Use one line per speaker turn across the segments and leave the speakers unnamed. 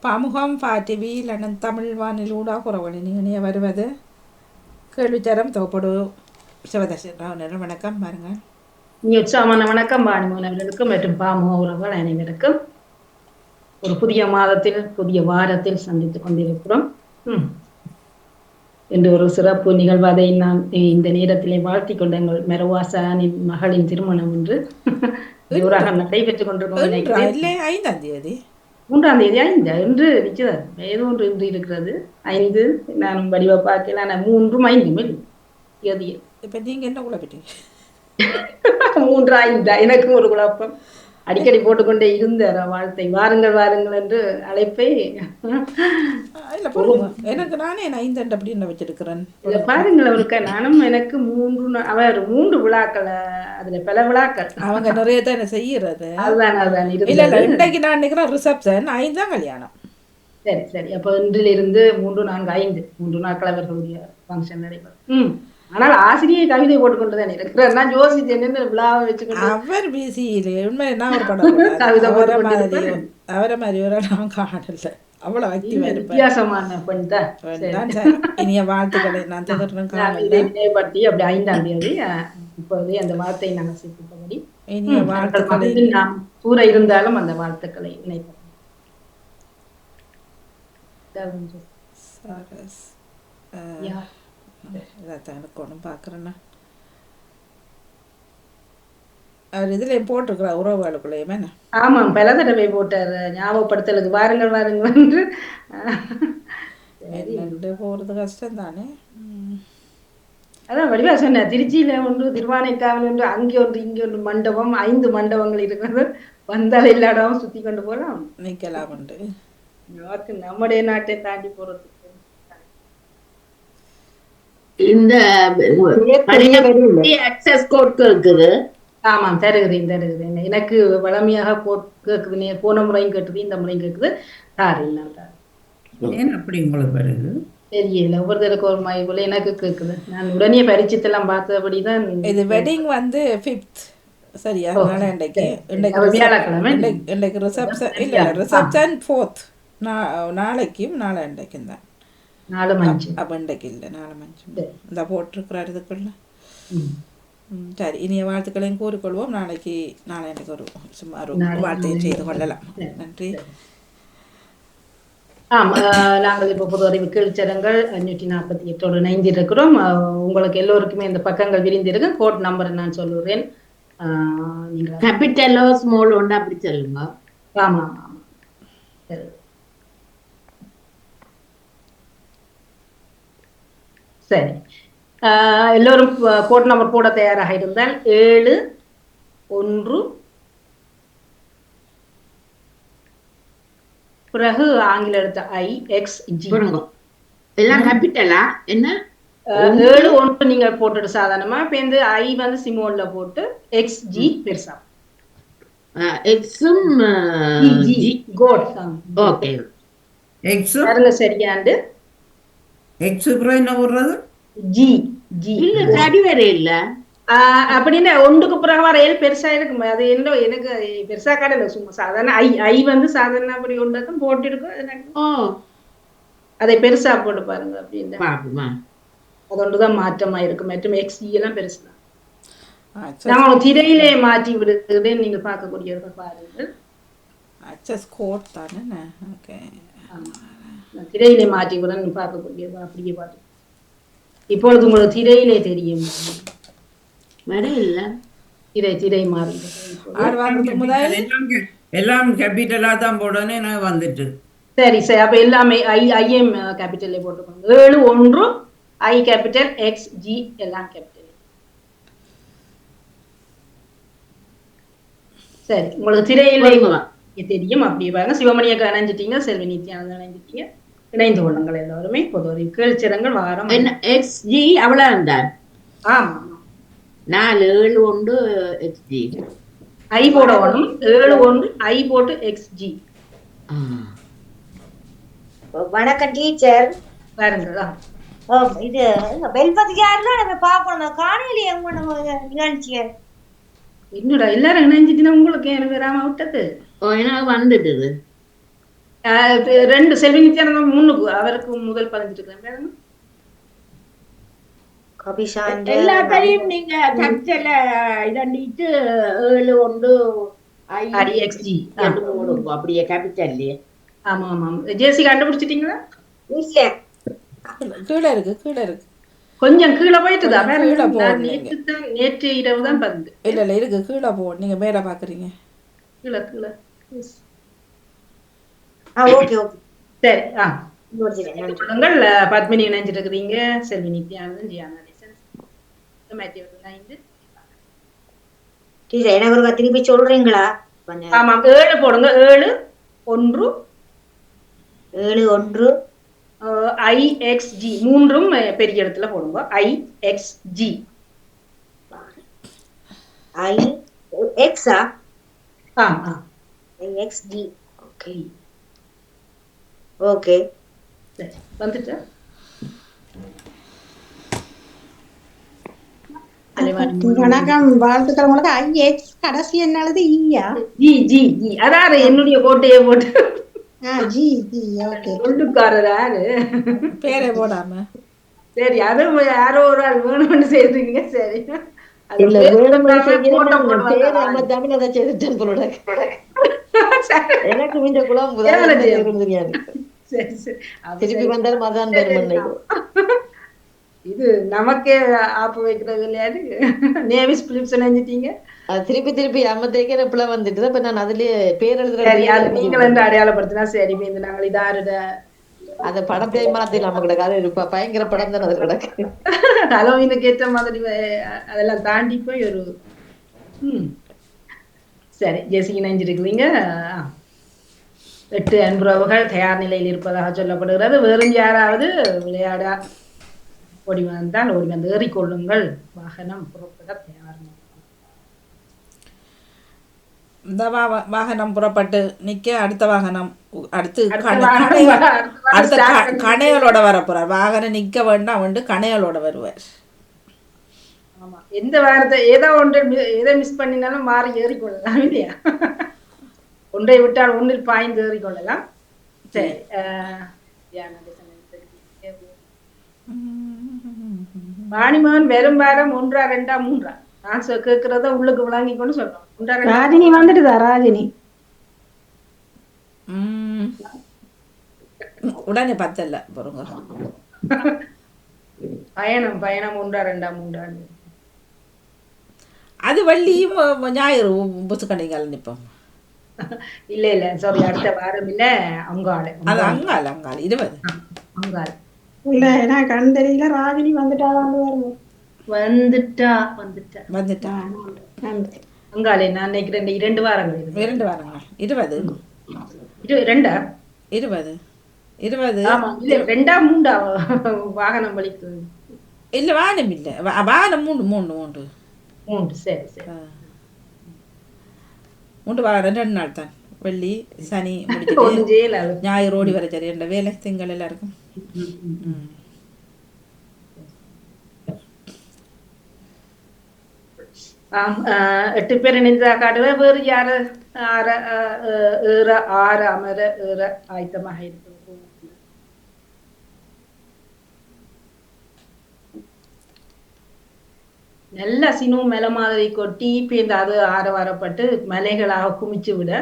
Pamukam பாட்டிவி London Tamil வானிலூடா குறவழி இணைய வருவது கேள்வித்தரம் தொகுப்படு சிவதர்ஷன் வணக்கம் பாருங்கள்.
உற்சாகமான வணக்கம் பானுமோன் அவர்களுக்கும் மற்றும் பாமுக உறவுகள் அனைவருக்கும். ஒரு புதிய மாதத்தில் புதிய வாரத்தில் சந்தித்துக் கொண்டிருக்கிறோம். என்று ஒரு சிறப்பு நிகழ்வாதை நான் இந்த நேரத்திலே வாழ்த்திக் கொண்ட எங்கள் மெரவாசானின் மகளின் திருமணம் என்று ஜோராக நடைபெற்றுக் கொண்டிருக்கோம். 3ஆம் தேதி 5 என்று நிச்சயம் ஏதோ ஒன்று இன்று இருக்கிறது 5. நானும் வடிவ பார்க்கல. ஆனால் 3ம் 5ம்
இப்ப நீங்க என்ன குழப்பிட்டீங்க?
3 5 எனக்கும் ஒரு குழப்பம். அடிக்கடி போட்டுக்கொண்டே இருந்த வாழ்த்தை வாருங்கள் வாருங்கள் என்று அழைப்பை
எனக்கு நானே 5 அப்படின்னு வச்சிருக்கிறேன்.
பாருங்கள் அவருக்கு நானும் எனக்கு 3 விழாக்கள், அதுல பல விழாக்கள்
அவங்க நிறைய தான் செய்யறது.
அதுதான்
இல்ல இன்றைக்கு நான் நினைக்கிறேன் ரிசப்ஷன் 5 தான் கல்யாணம்.
சரி சரி, அப்ப இன்றிலிருந்து 3 4 5 3 நாட்கள் அவர்களுடைய ஃபங்க்ஷன் நடைபெறும். ஆனால் ஆசிரியர் கவிதை போட்டுக்கொண்டுதான் இருக்கிறார். நான் யோசிச்சேன் விழாவை வச்சுக்கொண்டு
அவர் பிசியில உண்மை நான் ஒரு படம் கவிதை அவரை மாதிரி ஒரு நான் காணல. அவ்வளவு
வித்தியாசமான பெண் தான்.
இனிய வாழ்த்துக்களை நான்
பற்றி அப்படி 5ஆம் தேதி இப்போதே அந்த வார்த்தையை நாங்கள் சேர்த்துப்படி
இனிய வாழ்த்துக்களை
நாம் கூற இருந்தாலும் அந்த வாழ்த்துக்களை இணைப்போம்.
எனக்கு ஒன்றும் பார்க்குறேன்னா அவர் இதுல போட்டிருக்கிற உறவுகளுக்குள்ளேயுமே.
ஆமாம், பல தடவை போட்டார் ஞாபகப்படுத்தலுக்கு வாருங்கள் வாருங்கள் என்று.
போறது கஷ்டம் தானே.
அதான் வடிவா சொன்ன திருச்சியில ஒன்று, திருவானைக்காவல் ஒன்று, அங்கே ஒன்று, இங்கே ஒன்று மண்டபம், 5 மண்டபங்கள் இருக்கிறது. வந்தால் எல்லா இடமும் சுத்தி கொண்டு போகலாம்,
நிக்கலாம் உண்டு.
நம்முடைய நாட்டை தாண்டி போறதுக்கு
இந்த அக்சஸ் கோட் இருக்குது.
ஆமாம், தருகிறேன். எனக்கு வளமையாக கேட்குது. போன முறையும் கேட்டுது, இந்த முறையும் கேட்குது.
அப்படி உங்களுக்கு வருது
தெரியல. ஒவ்வொருத்தருக்கு ஒரு மாதிரி போல எனக்கு கேட்குது. நான் உடனே பரிச்சயத்தெல்லாம் பார்த்தபடிதான்.
இது வெட்டிங் வந்து 5th சரியா? இன்றைக்கு ரிசப்ஷன் இல்ல, ரிசப்ஷன் 4th. நாளைக்கும் நாளைக்கும் தான்.
4 மஞ்சு
அப்ப இன்றைக்கு இல்லை, 4 மஞ்சு இந்த போட்டிருக்கிறார் இதுக்குள்ள. சரி, இனிய வாழ்த்துக்களையும் கூறிக்கொள்வோம். நாளைக்கு ஒரு சுமார் வார்த்தையை செய்து கொள்ளலாம். நன்றி.
நாங்கள் இப்போ பொது அறிவு கேள்விச்சரங்கள் 548 இணைந்திருக்கிறோம். உங்களுக்கு எல்லோருக்குமே இந்த பக்கங்கள் விரிந்திருக்கு. கோட் நம்பர் நான் சொல்லுறேன்.
நீங்க கேபிட்டலோ ஸ்மால் ஒன்று அப்படி சொல்லுங்க.
ஆமா ஆமா, சரி. எல்லோரும் கோட் நம்பர் போட தயாராக இருந்தால் 7 1 பிறகு ஆங்கில எழுத்து IXG
எல்லாம் கேபிட்டலா? என்ன
7 1 நீங்க போட்டுட்டு சாதாரணமா இப்ப இந்த I வந்து சிமோல்ல போட்டு XG பெருசா
எக்ஸும்
கோட்.
ஓகே,
எக்ஸ்
பாருங்க சரியாண்டு.
எக்ஸ் அப்புறம் என்ன போடுறது?
ஜி ஜி
இல்ல சரி வேற இல்ல
அப்படின்னு ஒன்றுக்கு பிறகு வர பெருசா இருக்கும். அது என்ன எனக்கு பெருசா கடல சும்மா சாதாரண ஐ வந்து சாதாரண அப்படி ஒன்றதும் போட்டு இருக்கும். அதை பெருசா போட்டு பாருங்க அப்படின்னு. அது ஒன்றுதான் மாற்றமா இருக்கும். மற்றும் XG எல்லாம் பெருசுதான். நான் திரையிலே மாற்றி விடுகிறேன், நீங்க பார்க்கக்கூடியவர்கள் பாருங்கள். திரையிலே மாற்றி விட பார்க்கக்கூடியவர்கள் அப்படியே பார்த்து. இப்பொழுது உங்களுக்கு திரையிலே தெரியும். திரை மாறி
எல்லாம் கேபிட்டலா தான் போடனே வந்துட்டு.
சரி சரி, அப்ப எல்லாமே IM கேபிட்டல்ல போட்டுக்கோங்க. 7 1 I கேபிட்டல் XG எல்லாம் கேபிட்டல். சரி, உங்களுக்கு திரையிலே தெரியும். அப்படியே பாருங்க. சிவமணியை இணைஞ்சிட்டீங்க, செல்வி நித்யானந்தன் இணைஞ்சிட்டீங்க. இணைந்து கொள்ளுங்கள் எல்லாருமே. பொது அறிவு கேள்விச்சரங்கள் வாரம்
XG அவ்வளவு இருந்தார்.
ஆமா,
4 7 1 XG
I போடணும். 7 1 I போட்டு XG.
வணக்கம் டீச்சர்.
பாருங்களா,
இது வெல்பதிகாரில் நம்ம பார்க்கணும். காணொலியை நிகழ்ச்சிய
என்னடா எல்லாரும் இணைஞ்சிட்டுனா உங்களுக்கு எனக்கு வராம விட்டது.
எனக்கு வந்துடுது.
ரெண்டு செல்வி நித்யானந்தம் முன்னுக்கு அவருக்கு முதல் பதிஞ்சிருக்கிறேன்.
கபிஷாண்ட
எல்லாத்தையும் நீங்க கேபிட்டல்ல இதண்டிட்டு 7 1
IXG
போடுங்க அப்படியே கேபிட்டல்லே.
ஆமா ஆமா. ஜேசி கண்டுபிடிச்சிட்டீங்களா?
இல்ல
கீழே இருக்கு
கொஞ்சம் கீழே போயிட்டுதா?
கீழே போடுங்க.
நேற்று இரவு தான் பதிந்து.
இல்ல இருக்கு கீழே போடு. நீங்க மேல பாக்குறீங்க.
கீழே கீழே.
ஓகே ஓகே
சரி.
நன்றி.
சொல்லுங்கள். பத்மினி இணைஞ்சிட்டு இருக்கிறீங்க. செல்வி நித்யானந்தன், ஜியானா
டீச்சர் எனக்கு ஒரு திருப்பி சொல்றீங்களா?
ஆமா 7 போடுங்க. 7 1
7 1
IXG மூன்றும் பெரிய இடத்துல போடுங்க. IXG
IXA IXG okay okay
வந்துட்டு
வணக்கம், வாழ்த்துக்கள். உங்களுக்கு IX கடைசி என்னது?
ஜி அதாவது என்னுடைய கோட்டையை போட்டு
ஜி ஜி ஓகே.
சொல்லுக்காரரு
பேரே போடாம.
சரி, அது யாரோ ஒரு ஆள் வேணும்னு செய்றீங்க. சரி,
இல்ல வேணும்னு செய்யறேன். பேர் நம்ம தமிழத செய்துட்டேன் போல. எனக்கு இந்த குலம் தெரியாது.
சரி சரி.
திருப்பி வந்தாலும் அதான் பெருமண்ணை.
இது நமக்கே ஆப்பு வைக்கிறது இல்லையாது. Navies Philips நினைஞ்சிட்டீங்க.
திருப்பி திருப்பி நம்ம தேக்கிற பிள்ளை வந்துட்டு இப்ப நான் அதுலயே பேர்
எழுதுறேன். நீங்கள் வந்து அடையாளப்படுத்தினா சரி. இந்த நாங்கள் இதாருட
அந்த படத்தை மாத்தில நம்ம கிடக்காது இருப்பா. பயங்கர படம் தான் அது கிடக்கு.
ஹலோவினுக்கு ஏற்ற மாதிரி அதெல்லாம் தாண்டி போய் ஒரு சரி. ஜெசி இணைஞ்சிருக்கிறீங்க. 8 அன்புறவுகள் தயார் நிலையில் இருப்பதாக சொல்லப்படுகிறது. வேறும் யாராவது விளையாட ஓடி வந்தால் ஓடி வந்து ஏறிக்கொள்ளுங்கள். வாகனம் புறப்பட தயார்.
இந்த வாகனம் புறப்பட்டு நிக்க அடுத்த வாகனம் அடுத்து கணைகளோட வரப்போறார். வாகனம் நிக்க வேண்டாம் வந்து கணைகளோட வருவார்.
ஆமா, எந்த வாரத்தை ஏதோ ஒன்று எதை மிஸ் பண்ணினாலும் மாறி ஏறிக்கொள்ளலாம் இல்லையா? ஒன்றை விட்டால் ஒன்றில் பாய்ந்து ஏறிக்கொள்ளலாம். சரி. வாணிமகன் வெறும் வாரம் 1 2 3 நான் கேட்கிறத உள்ளுக்கு விளங்கி கொண்டு சொல்றோம்.
ராஜினி வந்துட்டுதா? ராஜினி
உடனே பத்தல பாருங்க.
பயணம் 1 2 3
அது வள்ளி ஞாயிறு புசுக்கண்டிகள் நிப்போம்.
இல்ல சாரி, அடுத்த வாரம் இல்ல. அங்காள
அது அங்காள 20
அங்காள
இல்ல. நான் கண் தெரியல. ராஜினி வந்துட்டா
அங்காளே. நான் நினைக்கிறேன் 2 வாரங்கள்
2 வாரங்கள் 20
ஆமா. இல்ல 2 3 வாகனம் வலிக்கு
இல்ல. வாகனம் இல்ல. வாகனம் 3.
சரி சரி.
3 வாரம் 2 நாள் தான். வெள்ளி சனி முடிச்சுட்டு ஞாயிறு ஓடி வர சரி. என்ற வேலை திங்கள் எல்லாம் இருக்கும்.
8 பேர் இணைந்தா காட்டுவ. வேறு யாரு ஆற அமர ஆயத்தமாக இருக்கும். நல்ல சினும் மலை மாதிரி கொட்டி பேர்ந்து அது ஆரவாரப்பட்டு மலைகளாக குமிச்சு விட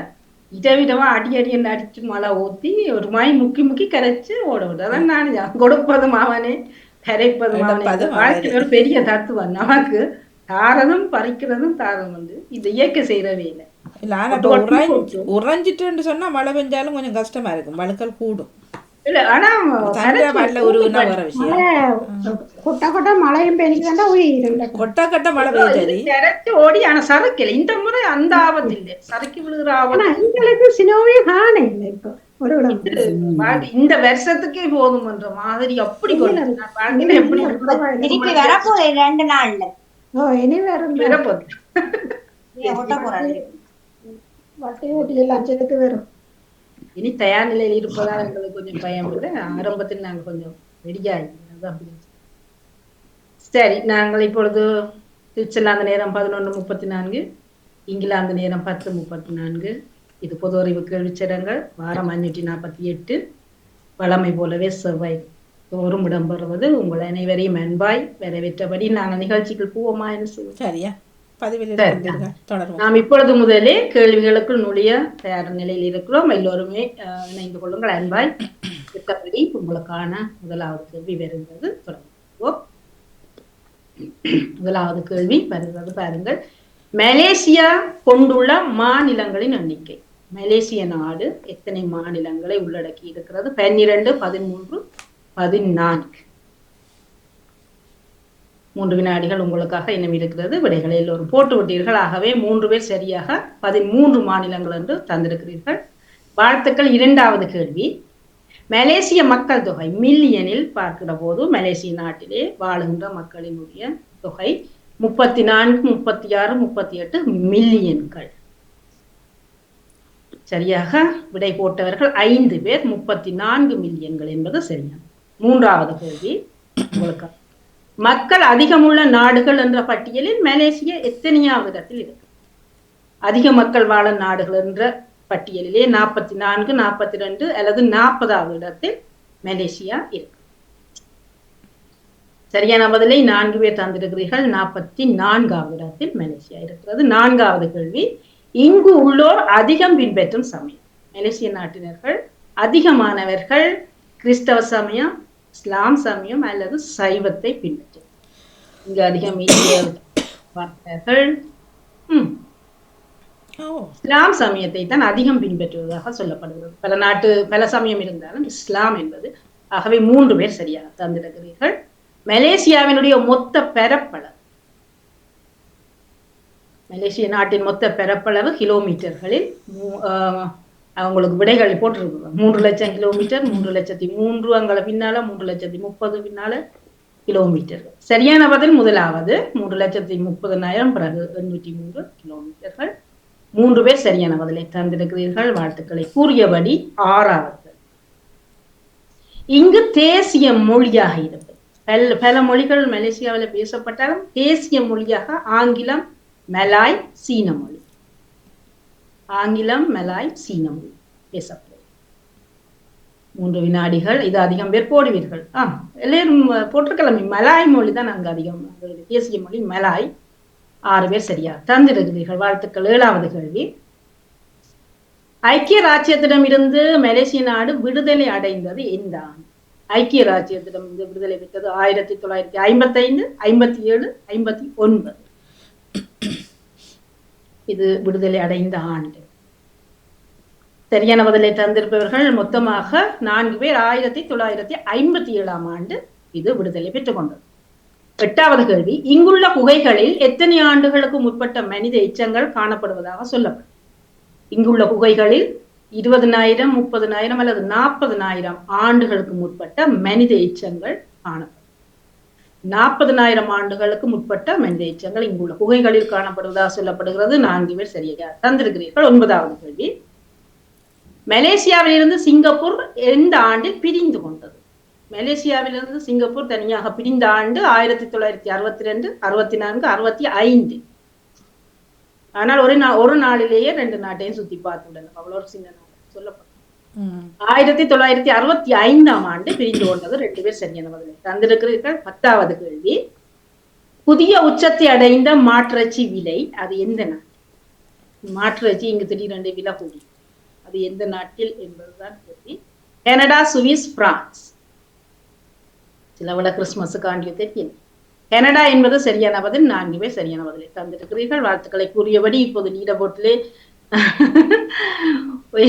இடவிடமா அடி அடிச்சு மழை ஊத்தி ஒரு மாய் முக்கி கரைச்சு ஓட விட. அதான் நான் கொடுப்பதும் அவனே கரைப்பதும் அவனே. வாழ்க்கையில் ஒரு பெரிய தத்துவம். நமக்கு தாரதும் பறிக்கிறதும் தாரம் வந்து இது இயற்கை செய்யறவே இல்லை.
இல்ல ஆனா உறைஞ்சிட்டு சொன்னா மழை பெஞ்சாலும் கொஞ்சம் கஷ்டமா இருக்கும். வழுக்கல் கூடும்.
இல்ல ஆனா
ஒரு வர விஷயம்
கொட்ட மழையும் பெய்யுதுன்னா
கொட்ட மழை பெய்யாது
கரைச்சு ஓடி. ஆனா சறுக்கல இந்த முறை. அந்த ஆபத்து இல்லை. சறுக்கி விழுகிற ஆபத்து
எங்களுக்கு சினோவே காண இல்லை. இப்போ ஒரு
இந்த வருஷத்துக்கே போதும்ன்ற மாதிரி அப்படி எப்படி
திருப்பி வரப்போ 2 நாள்ல
இனி வரப்போகுது. லட்சத்துக்கு வரும்.
இனி தயார் நிலையில் இருப்பதால் எங்களுக்கு கொஞ்சம் பயம் இல்லை. ஆரம்பத்தில் நாங்கள் கொஞ்சம் ரெடியாகி. சரி, நாங்கள் இப்பொழுது சுவிட்சர்லாந்து நேரம் 11:34, இங்கிலாந்து நேரம் 10:34, இது பொது அறிவு கேள்விச்சடங்கள் வாரம் 548 வழமை போலவே செவ்வாய் தோறும் இடம்பெறுவது. உங்கள் அனைவரையும் அன்பாய் வரவேற்றபடி நாங்கள் நிகழ்ச்சிகள் போவோமா என்று சொல்லுவோம்.
சரியா பதிவில் இருக்கின்றீர்கள் தொடர்வோம்.
நாம் இப்பொழுது முதலே கேள்விகளுக்குள் நுழைய தயார் நிலையில் இருக்கிறோம். எல்லோருமே இணைந்து கொள்ளுங்கள். அன்பாய் இருக்கபடி உங்களுக்கான முதலாவது கேள்வி வருகிறது. தொடங்குவோம். முதலாவது கேள்வி வருகிறது பாருங்கள். மலேசியா கொண்டுள்ள மாநிலங்களின் எண்ணிக்கை. மலேசிய நாடு எத்தனை மாநிலங்களை உள்ளடக்கி இருக்கிறது? 12, 13, 14. 3 வினாடிகள் உங்களுக்காக இன்னும் இருக்கிறது. விடைகளை எல்லோரும் போட்டு விட்டீர்கள். ஆகவே 3 பேர் சரியாக 13 மாநிலங்கள் என்று தந்திருக்கிறீர்கள். வாழ்த்துக்கள். இரண்டாவது கேள்வி. மலேசிய மக்கள் தொகை மில்லியனில் பார்க்கிற போது மலேசிய நாட்டிலே வாழுகின்ற மக்களினுடைய தொகை 34, 36, 38 மில்லியன்கள். சரியாக விடை போட்டவர்கள் 5 பேர். 34 மில்லியன்கள் என்பது சரியான. மூன்றாவது கேள்வி உங்களுக்கு. மக்கள் அதிகமுள்ள நாடுகள் என்ற பட்டியலில் மலேசியா எத்தனையாவது இடத்தில் இருக்கு? அதிக மக்கள் வாழும் நாடுகள் என்ற பட்டியலிலே 44, 42 அல்லது 40வது இடத்தில் மலேசியா இருக்கு. சரியான பதிலை 4 பேர் தந்திருக்கிறீர்கள். 44வது இடத்தில் மலேசியா இருக்கிறது. நான்காவது கேள்வி. இங்கு உள்ளோர் அதிகம் பின்பற்றும் சமயம். மலேசிய நாட்டினர்கள் அதிகமானவர்கள் கிறிஸ்தவ சமயம், இஸ்லாம் சமயம் அல்லது சைவத்தை பின்பற்றும். இங்கு அதிகம் இஸ்லாம் சமயத்தை தான் அதிகம் பின்பற்றுவதாக சொல்லப்படுகிறது. பல சமயம் இருந்தாலும் இஸ்லாம் என்பது. ஆகவே 3 பேர் சரியாக தந்திருக்கிறீர்கள். மலேசியாவினுடைய மொத்த பரப்பளவு. மலேசிய நாட்டின் மொத்த பரப்பளவு கிலோமீட்டர்களில் அவங்களுக்கு விடைகளை போட்டிருக்கிறோம். 3 லட்சம் கிலோமீட்டர், 3,03,000 அங்கே பின்னால 3,30,000 பின்னால கிலோமீட்டர்கள். சரியான பதில் முதலாவது 3,30,000, பிறகு 803 கிலோமீட்டர்கள். 3 பேர் சரியான பதிலை தந்திருக்கிறீர்கள். வாழ்த்துக்களை. கூறியபடி 6வது. இங்கு தேசிய மொழியாக இருப்பது. பல மொழிகள் மலேசியாவில் பேசப்பட்டாலும் தேசிய மொழியாக ஆங்கிலம், மலாய், சீன மொழி. ஆங்கிலம், மலாய், சீன மொழி பேசப்படுது. 3 வினாடிகள். இது அதிகம் பேர் போடுவீர்கள். எல்லாரும் போட்டிருக்கலாம். மலாய் மொழி தான் அங்கு அதிகம். தேசிய மொழி மலாய். 6 பேர் சரியா தந்திருக்கிறீர்கள். வாழ்த்துக்கள். 7வது கேள்வி. ஐக்கிய ராஜ்யத்திடம் இருந்து மலேசிய நாடு விடுதலை அடைந்தது எந்த ஆண்டு? ஐக்கிய ராஜ்யத்திடம் இருந்து விடுதலை பெற்றது 1955, 57, 59. இது விடுதலை அடைந்த ஆண்டு. சரியான பதிலை தந்திருப்பவர்கள் மொத்தமாக 4 பேர். 1957ஆம் ஆண்டு இது விடுதலை பெற்றுக் கொண்டது. 8வது கேள்வி. இங்குள்ள குகைகளில் எத்தனை ஆண்டுகளுக்கு முற்பட்ட மனித எச்சங்கள் காணப்படுவதாக சொல்லப்படும்? இங்குள்ள குகைகளில் 20,000, 30,000 அல்லது 40,000 ஆண்டுகளுக்கு முற்பட்ட மனித எச்சங்கள் காணப்படும். 40,000 ஆண்டுகளுக்கு முற்பட்ட மனித எச்சங்கள் இங்குள்ள குகைகளில் காணப்படுவதாக சொல்லப்படுகிறது. 4 பேர் சரியாக தந்திருக்கிறீர்கள். 9வது கேள்வி. மலேசியாவிலிருந்து சிங்கப்பூர் எந்த ஆண்டில் பிரிந்து கொண்டது? மலேசியாவிலிருந்து சிங்கப்பூர் தனியாக பிரிந்த ஆண்டு 1962, 64, 65. ஆனால் ஒரு நாளிலேயே 2 நாட்டையும் சுத்தி பார்த்துள்ளனர். அவ்வளோ ஒரு சின்ன நாடு சொல்லப்படும். 1965ஆம் ஆண்டு பிரிந்து கொண்டது. 2 பேர் சரியான பதிலை தந்திருக்கிறீர்கள். 10வது கேள்வி. புதிய உச்சத்தை அடைந்த மாற்றச்சி விலை அது எந்த நாடு? மாற்றச்சி இங்கு திடீரென்று விலை கூடி அது எந்த நாட்டில் என்பதுதான் கேள்வி. Canada, Swiss, France. சில விட கிறிஸ்துமஸுக்காண்டிய தெரியும். கனடா என்பது சரியான பதில். 4 பேர் சரியான பதிலை தந்திருக்கிறீர்கள். வாழ்த்துக்களை. கூறியபடி இப்போது நீட போட்டிலே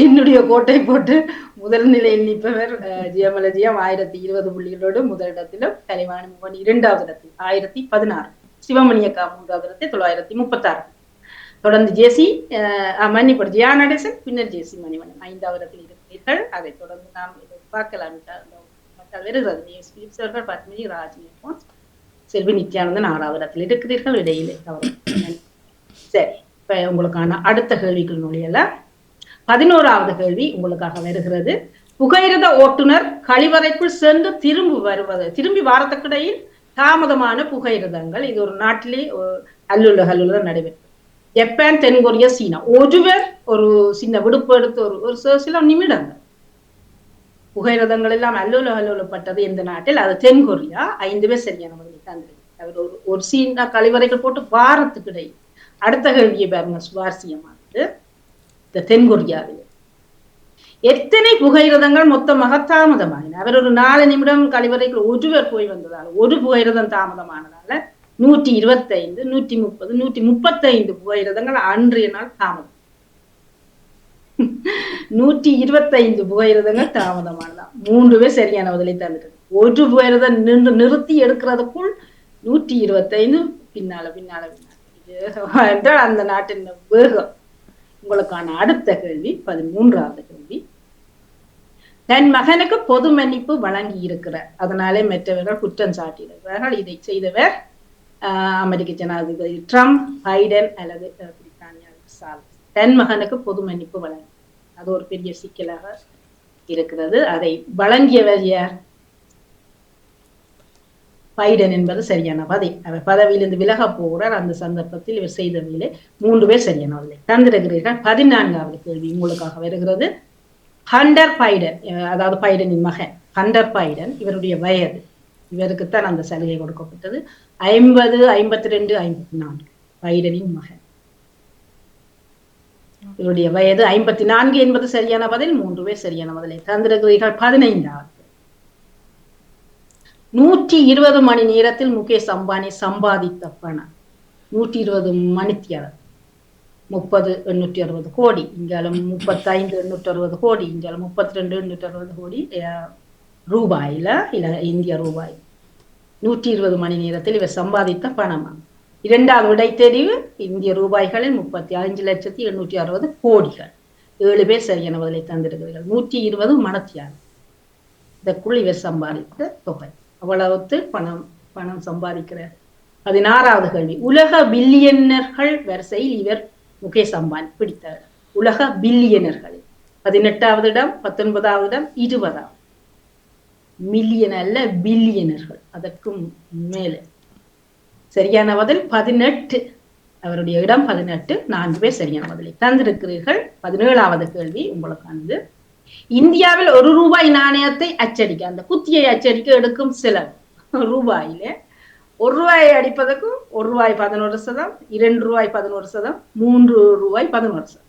என்னுடைய கோட்டை போட்டு முதல் நிலையில் நிற்பவர் ஜியமலஜியம் 1020 புள்ளிகளோடு முதலிடத்திலும், கலைவாணி மோகன் 2வது இடத்தில் 1016, சிவமணியக்கா 3வது இடத்தில் 936. தொடர்ந்து ஜேசி மன்னிப்படு ஜியா நடேசன், பின்னர் ஜேசி மணிவண்ணன் 5வது இடத்தில் இருக்கிறீர்கள். அதை தொடர்ந்து நாம் பார்க்கலாம். வருகிறது பத்மினி, ராஜ்மி, செல்வி நித்யானந்தன் 6வது இடத்தில் இருக்கிறீர்கள். இடையிலே சரி. இப்ப உங்களுக்கான அடுத்த கேள்விகள் நுழையல. 11வது கேள்வி உங்களுக்காக வருகிறது. புகையிரத ஓட்டுநர் கழிவறைக்குள் சென்று திரும்பி வாரத்துக்கிடையில் தாமதமான புகையிரதங்கள். இது ஒரு நாட்டிலே அல்லுல நடைபெற்றது. ஜப்பான், தென்கொரியா, சீனா. ஒருவர் ஒரு சின்ன விடுப்பு எடுத்து ஒரு சில நிமிடங்கள் புகையிரதங்கள் எல்லாம் அல்லோலப்பட்டது எந்த நாட்டில்? அது தென்கொரியா. 5 பேர் சரியான பதிலை தந்திருக்கு. அவர் ஒரு சீனா கழிவறைகள் போட்டு வாரத்துக்கு இடையே. அடுத்த கேள்வியை பாருங்க, சுவாரஸ்யமானது. இந்த தென்கொரியாவில் எத்தனை புகையிரதங்கள் மொத்தமாக தாமதமாகின? அவர் ஒரு 4 நிமிடம் கழிவறைகள் ஒருவர் போய் வந்ததால, ஒரு புகையிரதம் தாமதமானதால 125, 130, 135 புகையிரதங்கள் அன்றைய நாள் தாமதம். 125 புகையிரதங்கள் தாமதமானதான். 3 பேர் சரியான பதிலை தந்துட்டு. ஒரு புகையிரதம் நிறுத்தி எடுக்கிறதுக்குள் 125 பின்னால என்றால் அந்த நாட்டின் வேகம். உங்களுக்கான அடுத்த கேள்வி 13வது கேள்வி. தன் மகனுக்கு பொது மன்னிப்பு வழங்கி இருக்கிறார், அதனாலே மற்றவர்கள் குற்றம் சாட்டியிருக்கிறார்கள். இதை செய்தவர் அமெரிக்க ஜனாதிபதி ட்ரம்ப், பைடன் அல்லது பிரித்தானியா சார்ல்ஸ். தன் மகனுக்கு பொது மன்னிப்பு வழங்கி, அது ஒரு பெரிய சிக்கலாக இருக்கிறது. அதை வழங்கியவர் யார்? பைடன் என்பது சரியான பதில். அவர் பதவியிலிருந்து விலக போகிறார். அந்த சந்தர்ப்பத்தில் இவர் செய்த வேலை. 3 பேர் சரியான பதிலை தந்திருக்கிறீர்கள். 14வது கேள்வி உங்களுக்காக வருகிறது. ஹண்டர் பைடன், அதாவது பைடனின் மகன் ஹண்டர் பைடன், இவருடைய வயது, இவருக்குத்தான் அந்த சலுகை கொடுக்கப்பட்டது. 50, 52, 54. பைடனின் மகன், இவருடைய வயது 54 என்பது சரியான பதில். 3 பேர் சரியான பதிலை தந்திருக்கிறீர்கள். 15வது 120 மணி நேரத்தில் முகேஷ் அம்பானி சம்பாதித்த பணம் 120 மணித்தியாலம் 30,860 கோடி. இங்காலும் 35,860 கோடி. இங்காலும் 32,860 கோடி ரூபாயில, இல்ல இந்திய ரூபாய். 120 மணி நேரத்தில் இவர் சம்பாதித்த பணமா? 2வது விடை தெரிவு. இந்திய ரூபாய்களில் 35,860 கோடிகள். 7 பேர் சரியான பதிலை தந்திருக்கிறீர்கள். 120 மணத்தியாலம் இதற்குள் இவர் சம்பாதித்த தொகை. அவ்வளவுக்கு பணம் சம்பாதிக்கிறார். 16வது கேள்வி. உலக பில்லியனர்கள் வரிசையில் இவர் முகேஷ் அம்பானி பிடித்தார். உலக பில்லியனர்கள் 18வது இடம், 19வது இடம், 20வது. மில்லியன் அல்ல, பில்லியனர்கள், அதற்கும் மேலே. சரியான பதில் 18. அவருடைய இடம் 18. 4 பேர் சரியான பதிலை தந்திருக்கிறீர்கள். 17வது கேள்வி உங்களுக்கானது. இந்தியாவில் 1 ரூபாய் நாணயத்தை அச்சடிக்க, அந்த குத்தியை அச்சடிக்க எடுக்கும் செலவு ரூபாயில, 1 ரூபாயை அடிப்பதற்கு 1 ரூபாய் 11%, 2 ரூபாய் 11%, 3 ரூபாய் 11%.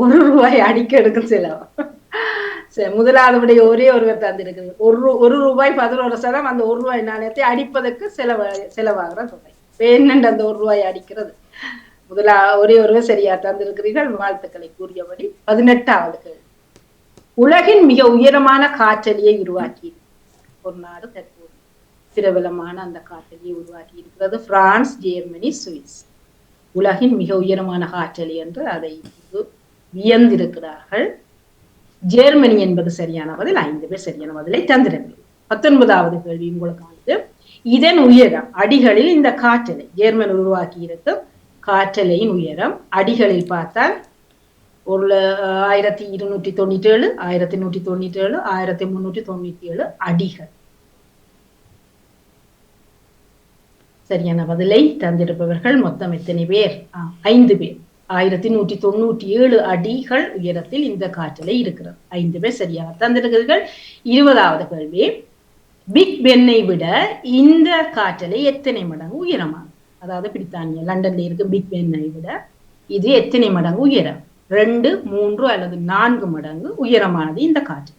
1 ரூபாய் அடிக்க எடுக்கும் செலவு. சரி, முதலாவது விடைய ஒரே ஒருவர் தந்திருக்கிறது. 1 ரூபாய் 11%, அந்த 1 ரூபாய் நாணயத்தை அடிப்பதற்கு செலவாகிற தொகை. என்னண்டு அந்த 1 ரூபாய் அடிக்கிறது? ஒரே ஒருவர் சரியா தந்திருக்கிறீர்கள். வாழ்த்துக்களை கூறியபடி. 18வது கேள்வி. உலகின் மிக உயரமான காற்றலியை உருவாக்கி ஒரு நாடு தற்போது பிரபலமான அந்த காற்றலியை உருவாக்கி இருக்கிறது. France, Germany, Swiss. உலகின் மிக உயரமான காற்றலி என்று அதை வியந்திருக்கிறார்கள். ஜெர்மனி என்பது சரியான பதில். 5 பேர் சரியான பதிலை தந்திருக்கிறது. 19வது கேள்வி உங்களுக்கானது. இதன் உயரம் அடிகளில், இந்த காற்றலை ஜெர்மன் உருவாக்கி இருக்கும் காற்றலையின் உயரம் அடிகளில் பார்த்தால் 1297, 1197, 1397 அடிகள். சரியான பதிலை தந்திருப்பவர்கள் மொத்தம் எத்தனை பேர்? 5 பேர். 1197 அடிகள் உயரத்தில் இந்த காற்றலை இருக்கிறது. 5 பேர் சரியாக தந்திருக்கிறீர்கள். 20வது கேள்வி. பிக் பென்னை விட இந்த காற்றலை எத்தனை மடங்கு உயரமானது? அதாவது பிரித்தானியா லண்டன்ல இருக்கு பிக் பென்னை விட இது எத்தனை மடங்கு உயரம்? 2, 3 அல்லது 4 மடங்கு உயரமானது இந்த காற்று.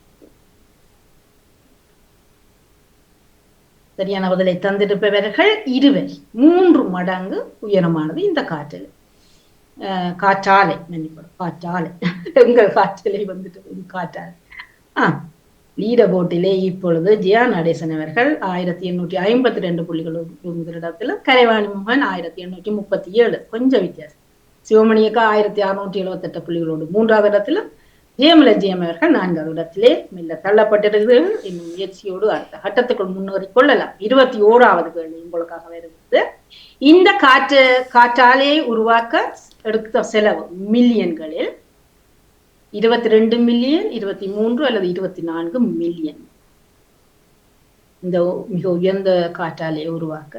சரியான பதிலை தந்திருப்பவர்கள் 20. 3 மடங்கு உயரமானது இந்த காற்றலை. காற்றாலை, மன்னிப்படும், காற்றாலை. எங்கள் காற்றலை வந்துட்டு காற்றாலை. லீடர் போட்டிலே இப்பொழுது ஜியா நடேசன் அவர்கள் 1852 புள்ளிகளோடு முதலிடத்தில், கலைவாணி மோகன் 1837, கொஞ்சம் வித்தியாசம். சிவமணியக்கா 1678 புள்ளிகளோடு 3வது இடத்திலும், ஜெயமல ஜெயம் அவர்கள் 4வது இடத்திலே மெல்ல தள்ளப்பட்டிருக்கிறார்கள். இன்னும் முயற்சியோடு அடுத்த கட்டத்துக்குள் முன்னேறி கொள்ளலாம். 21வது கேள்வி உங்களுக்காக வருகிறது. இந்த காற்றாலையை உருவாக்க எடுத்த செலவு மில்லியன்களில் 22 மில்லியன், 23 அல்லது 24 மில்லியன். இந்த மிக உயர்ந்த காற்றாலையை உருவாக்க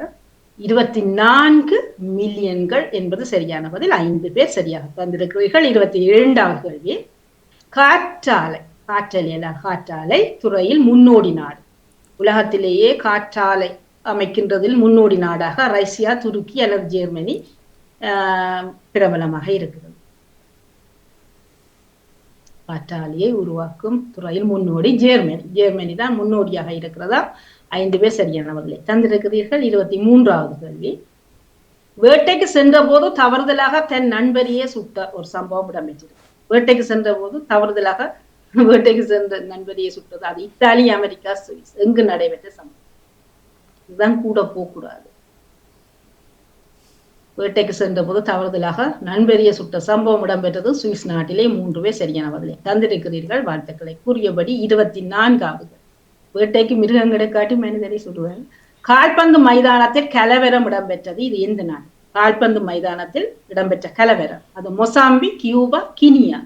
24 மில்லியன்கள் என்பது சரியான பதில். 5 பேர் சரியாக தந்திருக்கிறீர்கள். 22வது கேள்வி. காற்றாலை துறையில் முன்னோடி நாடு. உலகத்திலேயே காற்றாலை அமைக்கின்றதில் முன்னோடி நாடாக ரஷ்யா, துருக்கி அல்லது ஜெர்மனி பிரபலமாக இருக்கிறது. காற்றாலையை உருவாக்கும் துறையில் முன்னோடி ஜெர்மனி தான் முன்னோடியாக இருக்கிறதா. 5 பேர் சரியான பதிலை தந்திருக்கிறீர்கள். 23வது கேள்வி. வேட்டைக்கு சென்ற போது தவறுதலாக தன் நண்பரையே சுட்ட ஒரு சம்பவம் இடம்பெற்றிருக்கு. வேட்டைக்கு சென்ற போது தவறுதலாக நண்பரையே சுட்டது. அது இத்தாலி, அமெரிக்கா, சுவிஸ் எங்கு நடைபெற்ற சம்பவம்? இதுதான் கூட போகக்கூடாது. வேட்டைக்கு சென்ற போது தவறுதலாக நண்பரையே சுட்ட சம்பவம் இடம்பெற்றது சுவிஸ் நாட்டிலே. 3 பேர் சரியான பதிலை தந்திருக்கிறீர்கள். வாழ்த்துக்களை கூறியபடி 24வது. வேட்டைக்கு மிருகங்களை காட்டி மனிதரை சுடுவார். கால்பந்து மைதானத்தில் கலவரம் இடம்பெற்றது. இது எந்த நாடு? கால்பந்து மைதானத்தில் இடம்பெற்ற கலவரம். அது மொசாம்பி, கியூபா, கினியா.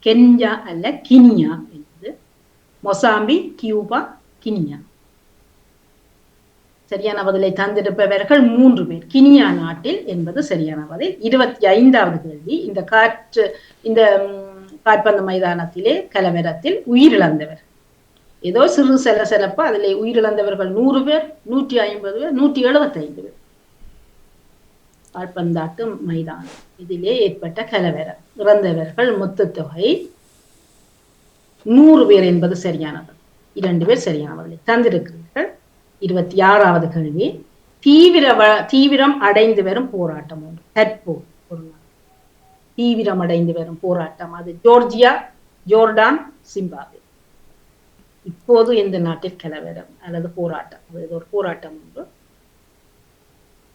கென்யா அல்ல, கினியா என்பது. Mosambi, Cuba, Guinea. சரியான பதிலை தந்திருப்பவர்கள் 3 பேர். கினியா நாட்டில் என்பது சரியான பதில். 25வது கேள்வி. இந்த கால்பந்து மைதானத்திலே கலவரத்தில் உயிரிழந்தவர். ஏதோ சிறு சலசலப்பு. அதிலே உயிரிழந்தவர்கள் 100 பேர், 150 பேர், 175 பேர். கால்பந்தாட்டு மைதானம் இதிலே ஏற்பட்ட கலவரம். இறந்தவர்கள் மொத்த தொகை 100 பேர் என்பது சரியானது. 2 பேர் சரியானவர்களை தந்திருக்கிறீர்கள். 26வது கேள்வி. தீவிரம் அடைந்து வரும் போராட்டம் ஒன்று. தற்போது ஒரு நாள் தீவிரம் அடைந்து வரும் போராட்டம். அது ஜோர்ஜியா, ஜோர்டான், சிம்பாப்வே. இப்போது எந்த நாட்டில் கலவரம் அல்லது போராட்டம்? அது ஒரு போராட்டம் ஒன்று.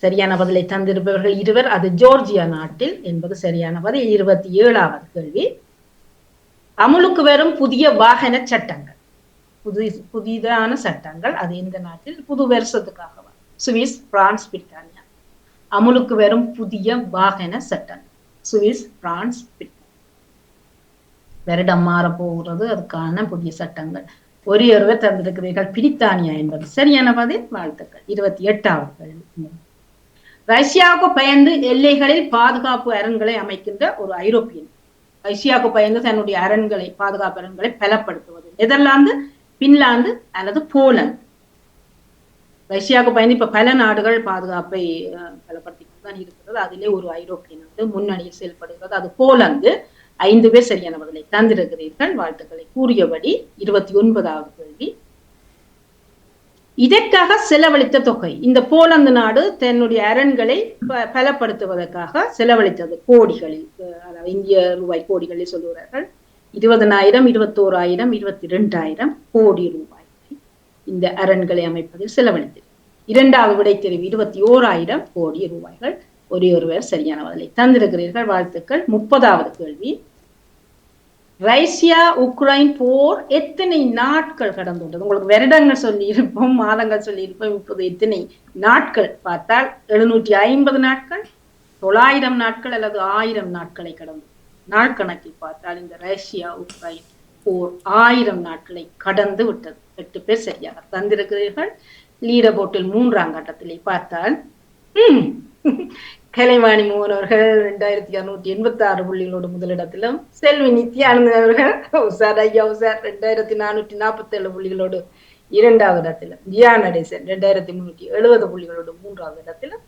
சரியான பதிலை தந்திருப்பவர்கள் 2 அது ஜோர்ஜியா நாட்டில் என்பது சரியான பதில். 27வது கேள்வி. அமுலுக்கு வரும் புதிய வாகன சட்டங்கள். புதிதான சட்டங்கள் அது எந்த நாட்டில்? புது வருஷத்துக்காக சுவிஸ், பிரான்ஸ், பிரித்தானியா. அமுலுக்கு வரும் புதிய வாகன சட்டங்கள் சுவிஸ், பிரான்ஸ், பிரித்தானியா. வருடம் மாற போகிறது. அதுக்கான புதிய சட்டங்கள் ஒருவர் தந்திருக்கிறீர்கள். பிரித்தானியா என்பது சரியான பதில். வாழ்த்துக்கள். 28வது கேள்வி. ரஷ்யாவுக்கு பயந்து எல்லைகளில் பாதுகாப்பு அரண்களை அமைக்கின்ற ஒரு ஐரோப்பியன். ரஷ்யாவுக்கு பயந்து தன்னுடைய பாதுகாப்பு அரண்களை பலப்படுத்துவது. நெதர்லாந்து, பின்லாந்து அல்லது போலந்து. ரஷ்யாவுக்கு பயந்து இப்ப பல நாடுகள் பாதுகாப்பை பலப்படுத்திக் தான் இருக்கிறது. அதிலே ஒரு ஐரோப்பிய நாடு முன்னணியில் செயல்படுகிறது. அது போலந்து. 5 பேர் சரியான பதிலை தந்திருக்கிறீர்கள். வாழ்த்துக்களை கூறியபடி 29வது கேள்வி. இதற்காக செலவழித்த தொகை. இந்த போலந்து நாடு தன்னுடைய அரண்களை பலப்படுத்துவதற்காக செலவழித்தது கோடிகளில், அதாவது இந்திய ரூபாய் கோடிகளில் சொல்லுகிறார்கள். 20,000, 21,000, 22,000 கோடி ரூபாய் இந்த அரண்களை அமைப்பதில் செலவழித்தது. 2வது விடை தெரிவு 21,000 கோடி ரூபாய்கள். ஒருவர் சரியான பதிலை தந்திருக்கிறீர்கள். வாழ்த்துக்கள். 30வது கேள்வி. ரஷ்யா உக்ரைன் போர் எத்தனை நாட்கள் கடந்துள்ளது? உங்களுக்கு வருடங்கள் சொல்லி இருப்போம், மாதங்கள் சொல்லி இருப்போம். இப்போது எத்தனை நாட்கள் பார்த்தால் 750 நாட்கள், 900 நாட்கள் அல்லது 1000 நாட்களை கடந்து. நாள் கணக்கில் பார்த்தால் இந்த ரஷ்யா உக்ரைன் போர் 1000 நாட்களை கடந்து விட்டது. 8 பேர் சரியாக தந்திருக்கிறீர்கள். லீடர் போர்ட்டில் 3ஆம் கட்டத்திலே பார்த்தால் கலைவாணி மோகன் அவர்கள் 2286 புள்ளிகளோடு முதலிடத்திலும், செல்வி நித்யானந்தன் அவர்கள் உசார் 2447 புள்ளிகளோடு 2வது இடத்திலும், ஜியா நடேசன் 2370 புள்ளிகளோடு 3வது இடத்திலும்,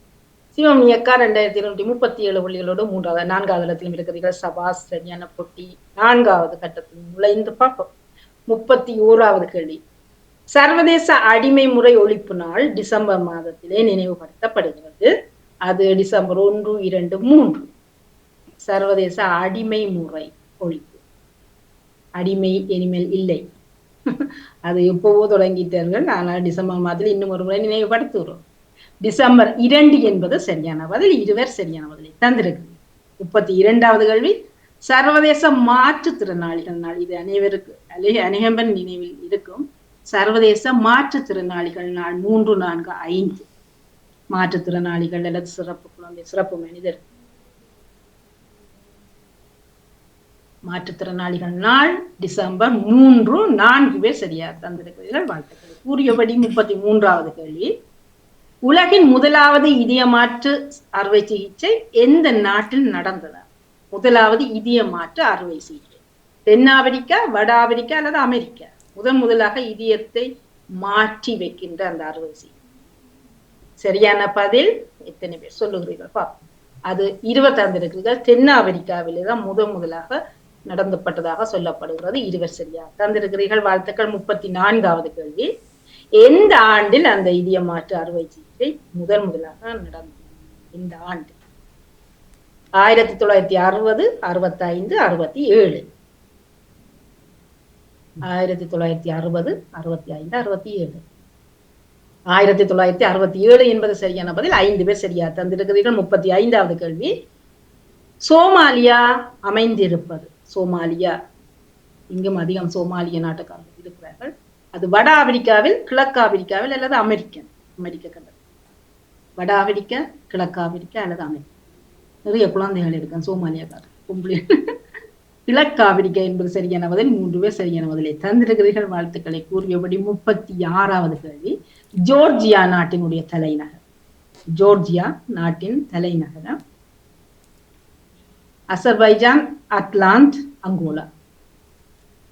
சிவம் இயக்கா 2237 புள்ளிகளோடு 4வது இடத்திலும் இருக்கிறீர்கள். சபாஸ் சரியான போட்டி. 4வது கட்டத்தில் நுழைந்து பார்ப்போம். 31வது கேள்வி. சர்வதேச அடிமை முறை ஒழிப்பு நாள் டிசம்பர் மாதத்திலே நினைவுபடுத்தப்படுகிறது. அது டிசம்பர் 1, 2, 3. சர்வதேச அடிமை முறை ஒழிப்பு. அடிமை இனிமேல் இல்லை. அது எப்போவோ தொடங்கிட்டார்கள். ஆனால் டிசம்பர் மாதத்தில் இன்னும் ஒரு முறை நினைவுபடுத்துகிறோம். டிசம்பர் 2 என்பது சரியான பதில். 2 சரியான பதிலை தந்திருக்கு. 32வது கேள்வி. சர்வதேச மாற்றுத்திறனாளிகள் நாள். இது அநேகம்பன் நினைவில் இருக்கும். சர்வதேச மாற்றுத்திறனாளிகள் நாள் 3, 4, 5. மாற்றுத்திறனாளிகள் அல்லது சிறப்பு குழந்தை, சிறப்பு மனிதர். மாற்றுத்திறனாளிகள் நாள் டிசம்பர் 3, 4 பேர் சரியாக தந்திருக்கிறீர்கள். வாழ்த்துக்கள். கூறியபடி 33வது கேள்வி. உலகின் முதலாவது இதய மாற்று அறுவை சிகிச்சை எந்த நாட்டில் நடந்தது? முதலாவது இதய மாற்று அறுவை சிகிச்சை தென்னாப்பிரிக்கா, வட ஆப்பிரிக்கா அல்லது அமெரிக்கா? முதலாக இதயத்தை மாற்றி வைக்கின்ற அந்த அறுவை சிகிச்சை. சரியான பதில் எத்தனை பேர் சொல்லுகிறீர்கள் பார்ப்போம். அது 20 தந்திருக்கிறீர்கள். தென்னாப்பிரிக்காவிலே தான் முதலாக நடந்தப்பட்டதாக சொல்லப்படுகிறது. 20 சரியா தந்திருக்கிறீர்கள். வாழ்த்துக்கள். 34வது கேள்வி. எந்த ஆண்டில் அந்த இதய மாற்று அறுவை சிகிச்சை முதலாக நடந்தது? இந்த ஆண்டு 1960, 65, 67. 1960, 65, 67. 1967 என்பது சரியான பதில். 5 பேர் சரியா தந்திருக்கிறீர்கள். 35வது கேள்வி. சோமாலியா அமைந்திருப்பது, சோமாலியா, இங்கும் அதிகம் சோமாலிய நாட்டுக்காரர்கள் இருக்கிறார்கள். அது வட ஆப்பிரிக்காவில், கிழக்கு ஆப்பிரிக்காவில் அல்லது அமெரிக்க கண்டது. வட ஆப்பிரிக்கா, கிழக்கு ஆப்பிரிக்கா அல்லது அமெரிக்கா. நிறைய குழந்தைகள் இருக்காங்க சோமாலியாக்காரர் கும்பலி. கிழக்கு ஆப்பிரிக்கா என்பது சரியான பதில். 3 பேர் சரியான பதிலை தந்திருக்கிறீர்கள். வாழ்த்துக்களை கூறியபடி 36வது கேள்வி. ஜோர்ஜியா நாட்டினுடைய தலைநகர், ஜோர்ஜியா நாட்டின் தலைநகரம் அசர்பைஜான், அட்லாண்ட், அங்கோலா.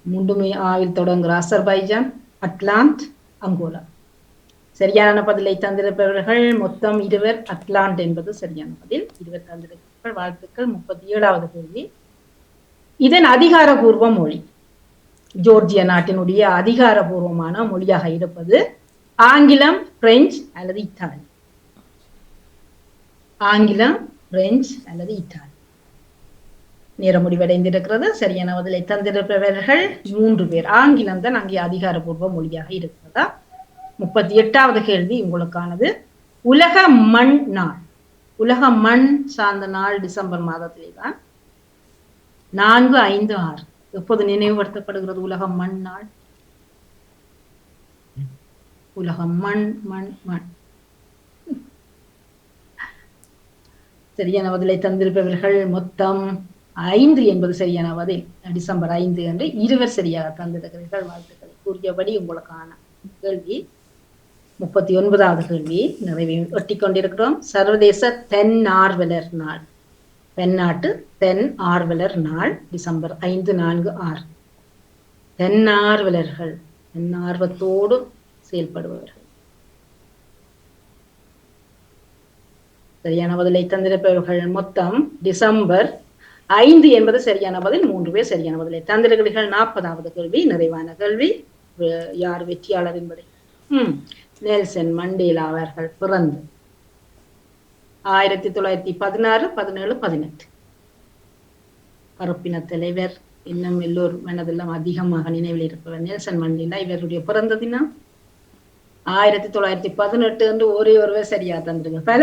3 ஆவில் தொடங்குகிற அசர்பைஜான், அட்லாண்ட், அங்கோலா. சரியான பதிலை தந்திருப்பவர்கள் மொத்தம் 20. அட்லாண்ட் என்பது சரியான பதில். 20 தந்திருப்பவர்கள். வாழ்த்துக்கள். 37வது கேள்வி. இதன் அதிகாரபூர்வ மொழி, ஜோர்ஜியா நாட்டினுடைய அதிகாரபூர்வமான மொழியாக இருப்பது ஆங்கிலம், பிரெஞ்சு அல்லது இத்தாலி? ஆங்கிலம், பிரெஞ்சு அல்லது இத்தாலி? நேரம் முடிவடைந்திருக்கிறது. சரியான பதிலை தந்திருப்பவர்கள் 3 பேர். ஆங்கிலம் தான் அங்கே அதிகாரபூர்வ மொழியாக இருக்கிறதா? 38வது கேள்வி உங்களுக்கானது. உலக மண் நாள், உலக மண் சார்ந்த நாள் டிசம்பர் மாதத்திலே தான் 4, 5, 6 எப்போது நினைவுபடுத்தப்படுகிறது? உலக மண் நாள். உலக மண் மண் மண். சரியான பதிலை தந்திருப்பவர்கள் மொத்தம் 5 என்பது சரியான பதில். டிசம்பர் 5 என்று 20 சரியாக தந்திருக்கிறீர்கள். வாழ்த்துக்களை கூறியபடி உங்களுக்கான கேள்வி 39வது கேள்வி நிறைவே ஒட்டிக்கொண்டிருக்கிறோம். சர்வதேச தென் ஆர்வலர் நாள், தென்னாட்டு தென் ஆர்வலர் நாள் டிசம்பர் 5, 4, 6. தென்னார்வலர்கள், தென்னார்வத்தோடு செயல்படுபவர்கள். சரியான பதிலை தந்திருப்பவர்கள் மொத்தம் டிசம்பர் 5 என்பது சரியான பதில். 3 பேர் சரியான பதிலை தந்திருக்கிறீர்கள். 40வது கேள்வி நிறைவான கேள்வி. யார் வெற்றியாளர் என்பதை. நெல்சன் மண்டேலா அவர்கள் பிறந்து 1916, 17, 18. கருப்பின தலைவர், இன்னும் எல்லோரும் மனதெல்லாம் அதிகமாக நினைவில் இருப்பவர் நெல்சன் மண்டேலா. இவருடைய பிறந்த தினம் 1918 என்று ஒருவர் சரியா தந்திருங்க. பல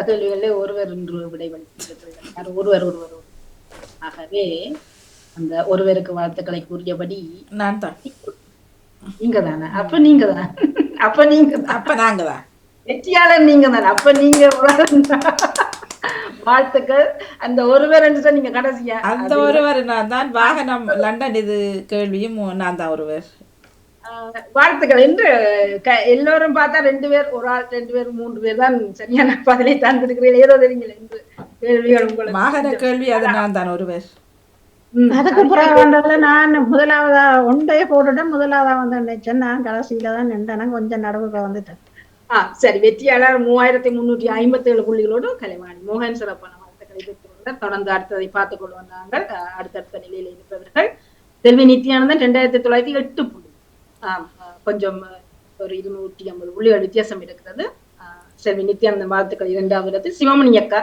கேள்விகளில் ஒருவர் என்று விடைவளித்திருக்கிறார். ஒருவர். ஆகவே அந்த ஒருவருக்கு வாழ்த்துக்களை கூறியபடி
நான் தான்.
நீங்க தானே? அப்ப நீங்க தான். அப்ப
நாங்க தான்
வெற்றியாளர். நீங்க தானே? அப்ப நீங்க வாழ்த்துக்கள். அந்த ஒருவர் என்று நீங்க கடைசியா
அந்த ஒருவர் நான் தான். வாகனம் லண்டன் இது கேள்வியும் நான் தான் ஒருவர்.
வாழ்த்துக்கள் என்று எல்லோரும் பார்த்தா 2 பேர், ஒரு ஆள் 2 பேர் 3 பேர் தான் சரியான பதிலை தந்திருக்கிறீர்கள். ஏதோ தெரியுங்களா என்று கேள்விகள் உங்களுக்கு.
வாகன கேள்வி அது நான் தான் ஒருவர்.
அதுக்கு பிறகு வந்ததுல நான் முதலாவதா ஒன்றைய போட்டுட்டேன். முதலாவதா வந்து நினைச்சேன். நான் கடைசியில தான் நின்றேன். கொஞ்சம் நடுவுல வந்துட்டேன்.
சரி. வெற்றியாளர் 3357 புள்ளிகளோடு கலைவாணி மோகன் சிறப்பான வாழ்த்துக்களை பெற்றுள்ளார். தொடர்ந்து அடுத்ததை பார்த்துக் கொள்வோம். நாங்கள் அடுத்தடுத்த நிலையில் இருப்பவர்கள். செல்வி நித்யானந்தன் 2908 புள்ளி. கொஞ்சம் ஒரு 250 புள்ளிகள் வித்தியாசம் இருக்கிறது. செல்வி நித்யானந்தன் வாழ்த்துக்கள் 2வது இடத்தில். சிவமணி அக்கா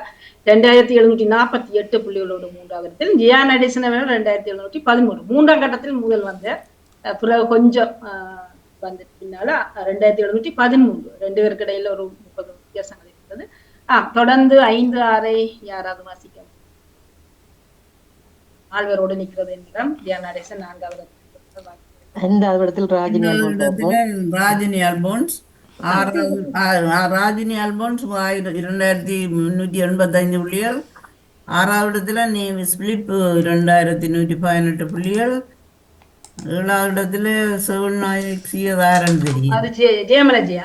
2748 புள்ளிகளோடு 3வது இடத்தில். ஜியா நடேசன் அவர்கள் 2713. 3ஆம் கட்டத்தில் முதல் வந்த பிறகு கொஞ்சம் வந்து பின்னால 2713. 2 பேருக்கு இடையில ஒரு 30 வித்தியாசங்கள் இருக்கிறது. தொடர்ந்து 5, 6 யாராவது வாசிக்க? ஆழ்வரோடு நிற்கிறது என்கிறான். ஜியா நடேசன் 4வது இடத்தில்.
5வது இடத்தில்
ராஜினி அல்போன்ஸ். ராஜினி அல்போன்ஸ் 2385 புள்ளிகள். 6வது இடத்துல நேவிஸ் பிலிப் 2118 புள்ளிகள். 7வது இடத்துல செவன் தெரியும்.
அது ஜெயமலஜியா.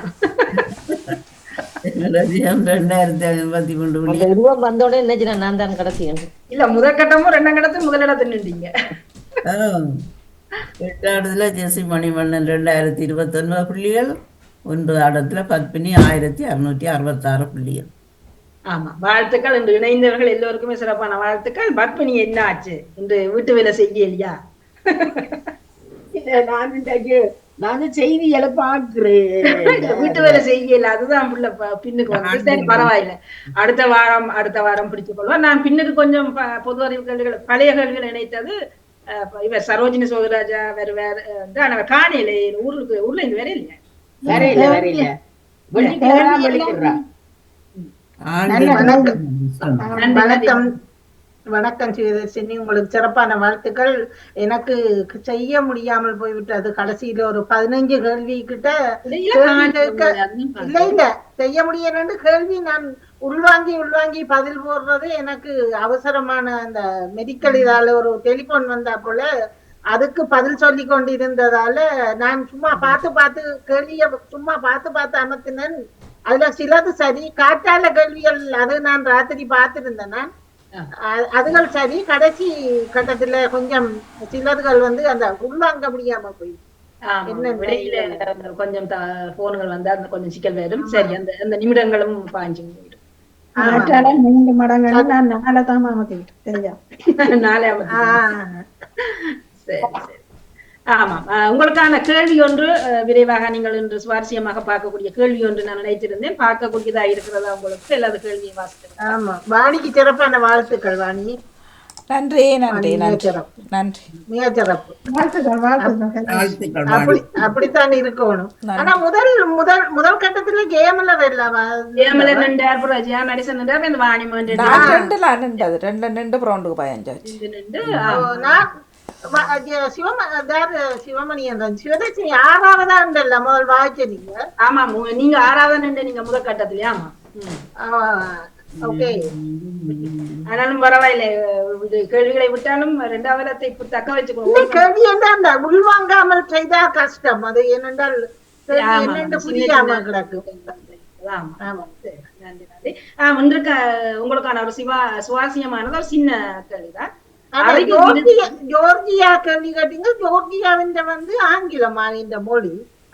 ரஜியம் 2053
அந்த
புள்ளிகள்.
உருவம் வந்தோட என்ன நான் தான் கடைசி
இல்ல முதல் கட்டமும் 2ஆம் கட்டத்தும் முதலிடத்தில் நின்றீங்க.
ஆ. 8ஆம் இடத்துல ஜெசி மணிவண்ணன் 2029 புள்ளிகள். 9ஆம் இடத்துல பத்மினி 1666 புள்ளிகள்.
ஆமா, வாழ்த்துக்கள். இன்று இணைந்தவர்கள் எல்லோருக்குமே சிறப்பான வாழ்த்துக்கள். பத்மினி என்ன ஆச்சு இன்று வீட்டு வேலை செய்யலையா?
நான் இன்றைக்கு நான் செய்திகளை பாக்குறேன்.
வீட்டு வேலை செய்யல, அதுதான் புள்ள பின்னுக்கு வந்து. சரி, பரவாயில்ல. அடுத்த வாரம் பிடிச்சு கொள்வோம். நான் பின்னுக்கு கொஞ்சம் பொது அறிவு கேள்விகள், பழைய கேள்விகள் இணைத்தது. இவர் சரோஜினி சோதராஜா வேற காணியில ஊர்ல இருந்து வேற இல்லையா?
வரையில
வணக்கம் வணக்கம் சின்னி, உங்களுக்கு சிறப்பான வாழ்த்துக்கள். எனக்கு செய்ய முடியாமல் போய்விட்டது. கடைசியில ஒரு 15 கேள்வி கிட்ட இல்ல செய்ய முடியலன்னு கேள்வி நான் உள்வாங்கி பதில் போடுறது எனக்கு அவசரமான அந்த மெடிக்கல் இதால ஒரு டெலிபோன் வந்தா போல அதுக்கு பதில் சொல்லி கொண்டிருந்ததால நான் சும்மா பார்த்து கேள்விய சும்மா பார்த்து அமர்த்தினேன். அதுல சிலது சரி, காட்டால கேள்விகள் அது நான் ராத்திரி பார்த்திருந்தேன். நான் அதுகள் சரி, கடைசி கட்டத்துல கொஞ்சம் சிலதுகள் வந்து அந்த உள்வாங்க முடியாம போய்
கொஞ்சம் போன்கள் வந்து அந்த கொஞ்சம் சிக்கல் வேறும். சரி, அந்த நிமிடங்களும் பாஞ்சு போயிடும்.
3 மடங்கு நான் 4 தான் மாத்திக்கிட்டேன். சரியா?
4. சரி. ஆமா, உங்களுக்கான கேள்வி ஒன்று விரைவாக நீங்கள் இன்று சுவாரஸ்யமாக பார்க்கக்கூடிய கேள்வி ஒன்று நான் நினைத்திருந்தேன். பார்க்கக்கூடியதா இருக்கிறதா உங்களுக்கு? எல்லாத கேள்வியை வாசிக்கிறேன்.
ஆமா, வாணிக்கு சிறப்பான வாழ்த்துக்கள். வாணி,
நன்றி நன்றி நன்றி நன்றி.
மிக சிறப்பு.
வாழ்த்துக்கள்.
அப்படித்தான் இருக்கணும். ஆனா முதல் கட்டத்துல கேம்ல வரலாமா?
கேம்ல நின்றார், பிரஜா நடிசன் நின்றார், இந்த வாணி
நான் 2ல நின்றது. 2 நின்று ரவுண்டுக்கு 15
நின்று.
சிவமணி சிவதர்ஷினி 6ஆவதா இருந்தல்ல முதல் வாய்ச்சீங்க.
ஆமா, நீங்க 6ஆவதா நின்று நீங்க முதல் கட்டத்திலே. ஆமா,
ஓகே.
ஆனாலும் பரவாயில்லை, கேள்விகளை விட்டாலும் 2ஆவது இடத்தை தக்க வச்சுக்கணும்.
கேள்வி என்ன உள்வாங்காமல் செய்தா கஷ்டம். அது ஏனென்றால் புரியாம கிடக்கு.
இன்றைக்கு உங்களுக்கான ஒரு சுவாரஸ்யமானது ஒரு சின்ன கேள்விதான்.
ஜோர்ஜியா கேள்வி கேட்டீங்க. ஜோர்ஜியாவின் வந்து ஆங்கிலமா இந்த மொழி?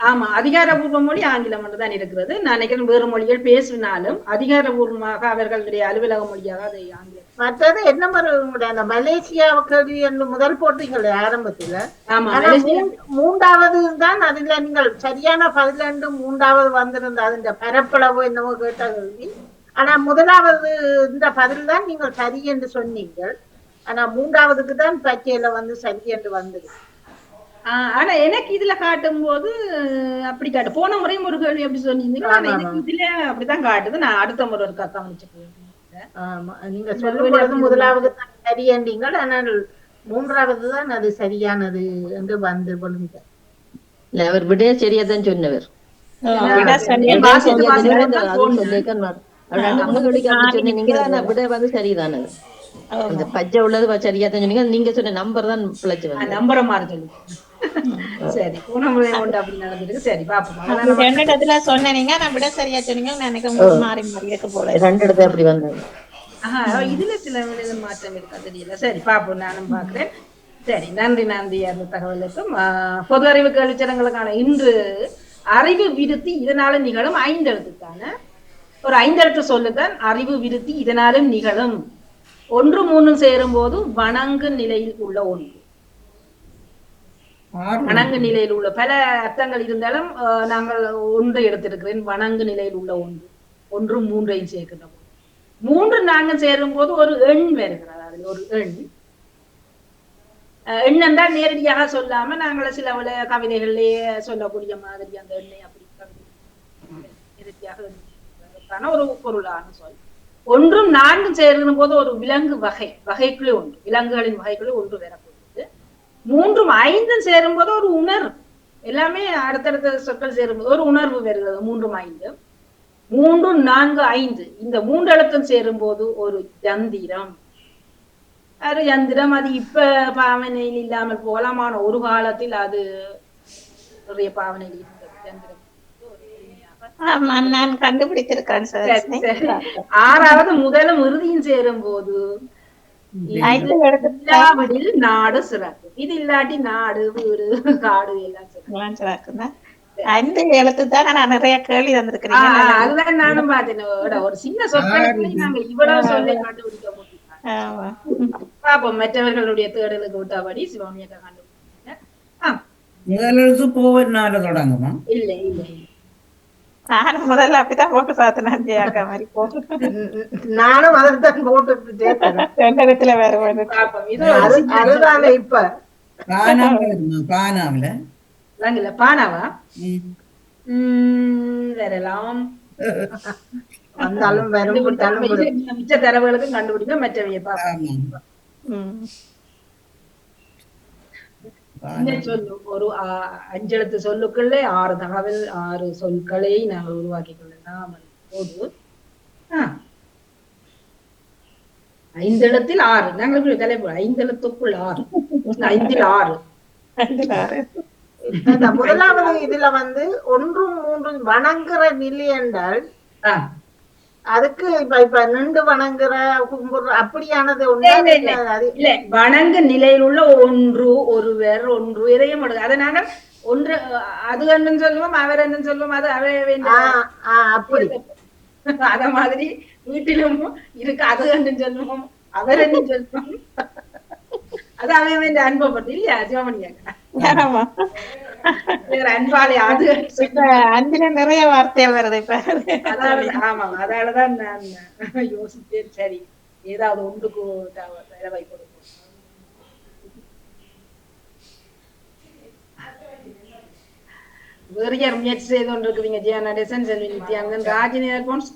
ஆமா, அதிகாரபூர்வ மொழி ஆங்கிலம் தான் இருக்கிறது. நான் நினைக்கிறேன் வேறு மொழிகள் பேசினாலும் அதிகாரபூர்வமாக அவர்களுடைய அலுவலக மொழியாக அதை ஆங்கிலம்.
மற்றது என்ன அந்த மலேசியா கேள்வி என்று முதல் போட்டீங்களே ஆரம்பத்துல.
ஆமா,
3ஆவது தான். அதுல நீங்கள் சரியான 12 3ஆவது வந்திருந்த அதுன்ற பரப்பளவு என்னவோ கேட்ட கேள்வி. ஆனா முதலாவது இந்த பதில் தான் நீங்கள் சரி என்று சொன்னீங்க. ஆனா 3ஆவதுக்கு தான் பச்சையில வந்து சரி என்று வந்தது.
ஆனா எனக்கு இதுல காட்டும் போது அப்படி காட்டு. போன முறையும் ஒரு கேள்வி அப்படி சொன்னீங்க. இதுல அப்படித்தான் காட்டுது. நான் அடுத்த முறை ஒரு கவனிச்சு.
ஆமா, நீங்க சொல்லும் முதலாவது தான் சரியன்றீங்க. ஆனால் 3ஆவது தான் அது சரியானது என்று வந்து கொள்ளுங்க.
இல்ல, அவர் விட சரியாதான் சொன்னவர். விட வந்து சரிதானது. இந்த பச்சை உள்ளது சரியா தான் சொன்னீங்க. நீங்க சொன்ன நம்பர் தான் பிழைச்சு வந்து
நம்பரை மாற சொல்லி. சரி, உணவு உண்டு அப்படி நடந்துருக்கு. சரி, பாப்போம்.
சொன்னீங்க, நான் விட சரியா சொன்னீங்க. மாறி மாறிக்க போல
2 இடத்துல அப்படி வந்தது.
இதுல சில மாற்றம் இருக்கா தெரியல. சரி, பாப்போம், நானும் பாக்குறேன். சரி, நன்றி அந்த தகவலுக்கும். பொது அறிவு கேள்விச்சரங்களுக்கான இன்று அறிவு விருத்தி இதனால நிகழும் 5 எழுத்துக்கான ஒரு 5 எழுத்து சொல்லுதான். அறிவு விருத்தி இதனாலும் நிகழும். 1 3 சேரும் போது வணங்கு நிலையில் உள்ள ஒன்று. வணங்கு நிலையில் உள்ள பல அர்த்தங்கள் இருந்தாலும் நாங்கள் ஒன்றை எடுத்திருக்கிறேன். வணங்கு நிலையில் உள்ள ஒன்று. 1 3 சேர்க்கின்ற போது 3 4 சேரும் போது ஒரு எண் வருகிறது. அதில் ஒரு எண் என்றால் நேரடியாக சொல்லாம நாங்கள் சில கவிதைகளிலேயே சொல்லக்கூடிய மாதிரி அந்த எண்ணை அப்படி நேரடியாக ஒரு பொருளான சொல். 1 4 சேர்க்கிற போது ஒரு விலங்கு வகைக்குள்ளே ஒன்று, விலங்குகளின் வகைக்குள்ளே ஒன்று வரப்படுகிறது. 3 5 சேரும் போது ஒரு உணர்வு. எல்லாமே அடுத்தடுத்த சொற்கள் சேரும்போது ஒரு உணர்வு வருகிறது. 3 5 3 4 5 இந்த 3 எழுத்தும் சேரும் போது ஒரு யந்திரம். அது யந்திரம். அது இப்ப பாவனையில் இல்லாமல் போகலாமான ஒரு காலத்தில் அது நிறைய பாவனையில் இருந்தது. யந்திரம் ஒரு எளிமையாக
ஆமா நான் கண்டுபிடித்திருக்கேன் சார்.
சரி, சரி. ஆறாவது முதலும் இறுதியும் சேரும் போது
ஐந்து எழுத்து
இல்லாவிடில் நாடு சிறக்கும். இது இல்லாட்டி நாடு வீடு காடு எல்லாம் சிறக்கும்.
இருக்குதா? ஐந்து எழுத்து தான் நான் நிறைய கேள்வி வந்திருக்கிறீங்க.
அதுதான் நானும் பார்த்தேன். ஒரு சின்ன சொற்களுக்குள்ளே நாங்க இவ்வளவு சொல்லை கண்டுபிடிக்க முடியும்.
ஆமா.
பாப்போம் மற்றவர்களுடைய தேடலுக்கு விட்டபடி சிவமணியக்கா கண்டுபிடிக்க.
முதலெழுத்து போவதுனால தொடங்குமா?
இல்லை இல்லை
நானும் முதல்ல அப்படித்தான் போட்டு பார்த்தேன் ஜெயாக்கா மாதிரி போட்டு.
நானும் அதைத்தான் போட்டு
ரெண்டு இடத்துல வேற வருது.
பாப்போம். இது
அதுதானே இப்ப
பானாவில இருக்குமா? பானாவில
இல்ல பானாவா வரலாம்.
வந்தாலும் வரும்.
மிச்ச தரவுகளுக்கும் கண்டுபிடிக்க மற்றவையை பார்ப்போம். சொல்லு ஒரு 5 எழுத்து சொல்லுக்குள்ளே 6 தகவல் 6 சொற்களை நாங்கள் உருவாக்கி கொள்ளலாம். போது 5 எழுத்தில் 6 நாங்கள் தலைப்பு 5 எழுத்துக்குள் 6 5 6
முதலாவது இதுல 1 3 வணங்குற நிலை என்றால் அதுக்கு இப்ப நின்று வணங்குற கும்புற அப்படியானது
இல்ல. வணங்கு நிலையில் உள்ள ஒன்று ஒருவர் ஒன்று இதையும் அதை நாங்கள் ஒன்று அது என்னன்னு சொல்லுவோம், அவர் என்னன்னு சொல்லுவோம். அது அவை
அப்படி
அத மாதிரி வீட்டிலும் இருக்கு. அது என்னன்னு சொல்லுவோம், அவர் என்ன சொல்லுவோம். அது அவன் அனுபவப்பட்டு இல்லையா சிவமணியாக்கா? அன்பாலே அது
அஞ்சுல நிறைய வார்த்தைகள் வருது இப்ப.
ஆமா அதாலதான் நான் யோசித்தேன். சரி ஏதாவது ஒன்றுக்கு தரவை கொடுக்கும். வேறு யார் முயற்சி செய்து கொண்டிருக்கிறீங்க? ஜியா நடேசன், செல்வி நித்யானந்தன், ராஜினி அல்போன்ஸ்,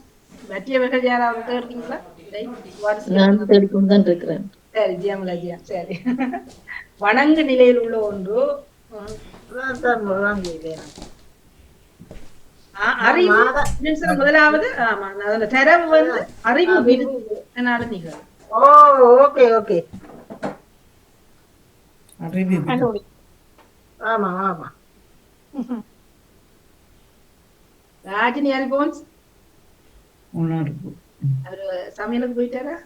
மற்றவர்கள் யாராவது தேடுறீங்களா? சரி ஜியாமலா ஜியா. சரி வணங்கு நிலையில் உள்ள ஒன்று அறிவு. முதலாவது ஆமா தரவு அறிவு விருது நிகழ்வு.
Okay okay. ஆமா ஆமா.
ராஜினி அல்போன்ஸ் அவரு சமையலுக்கு போயிட்டாரா?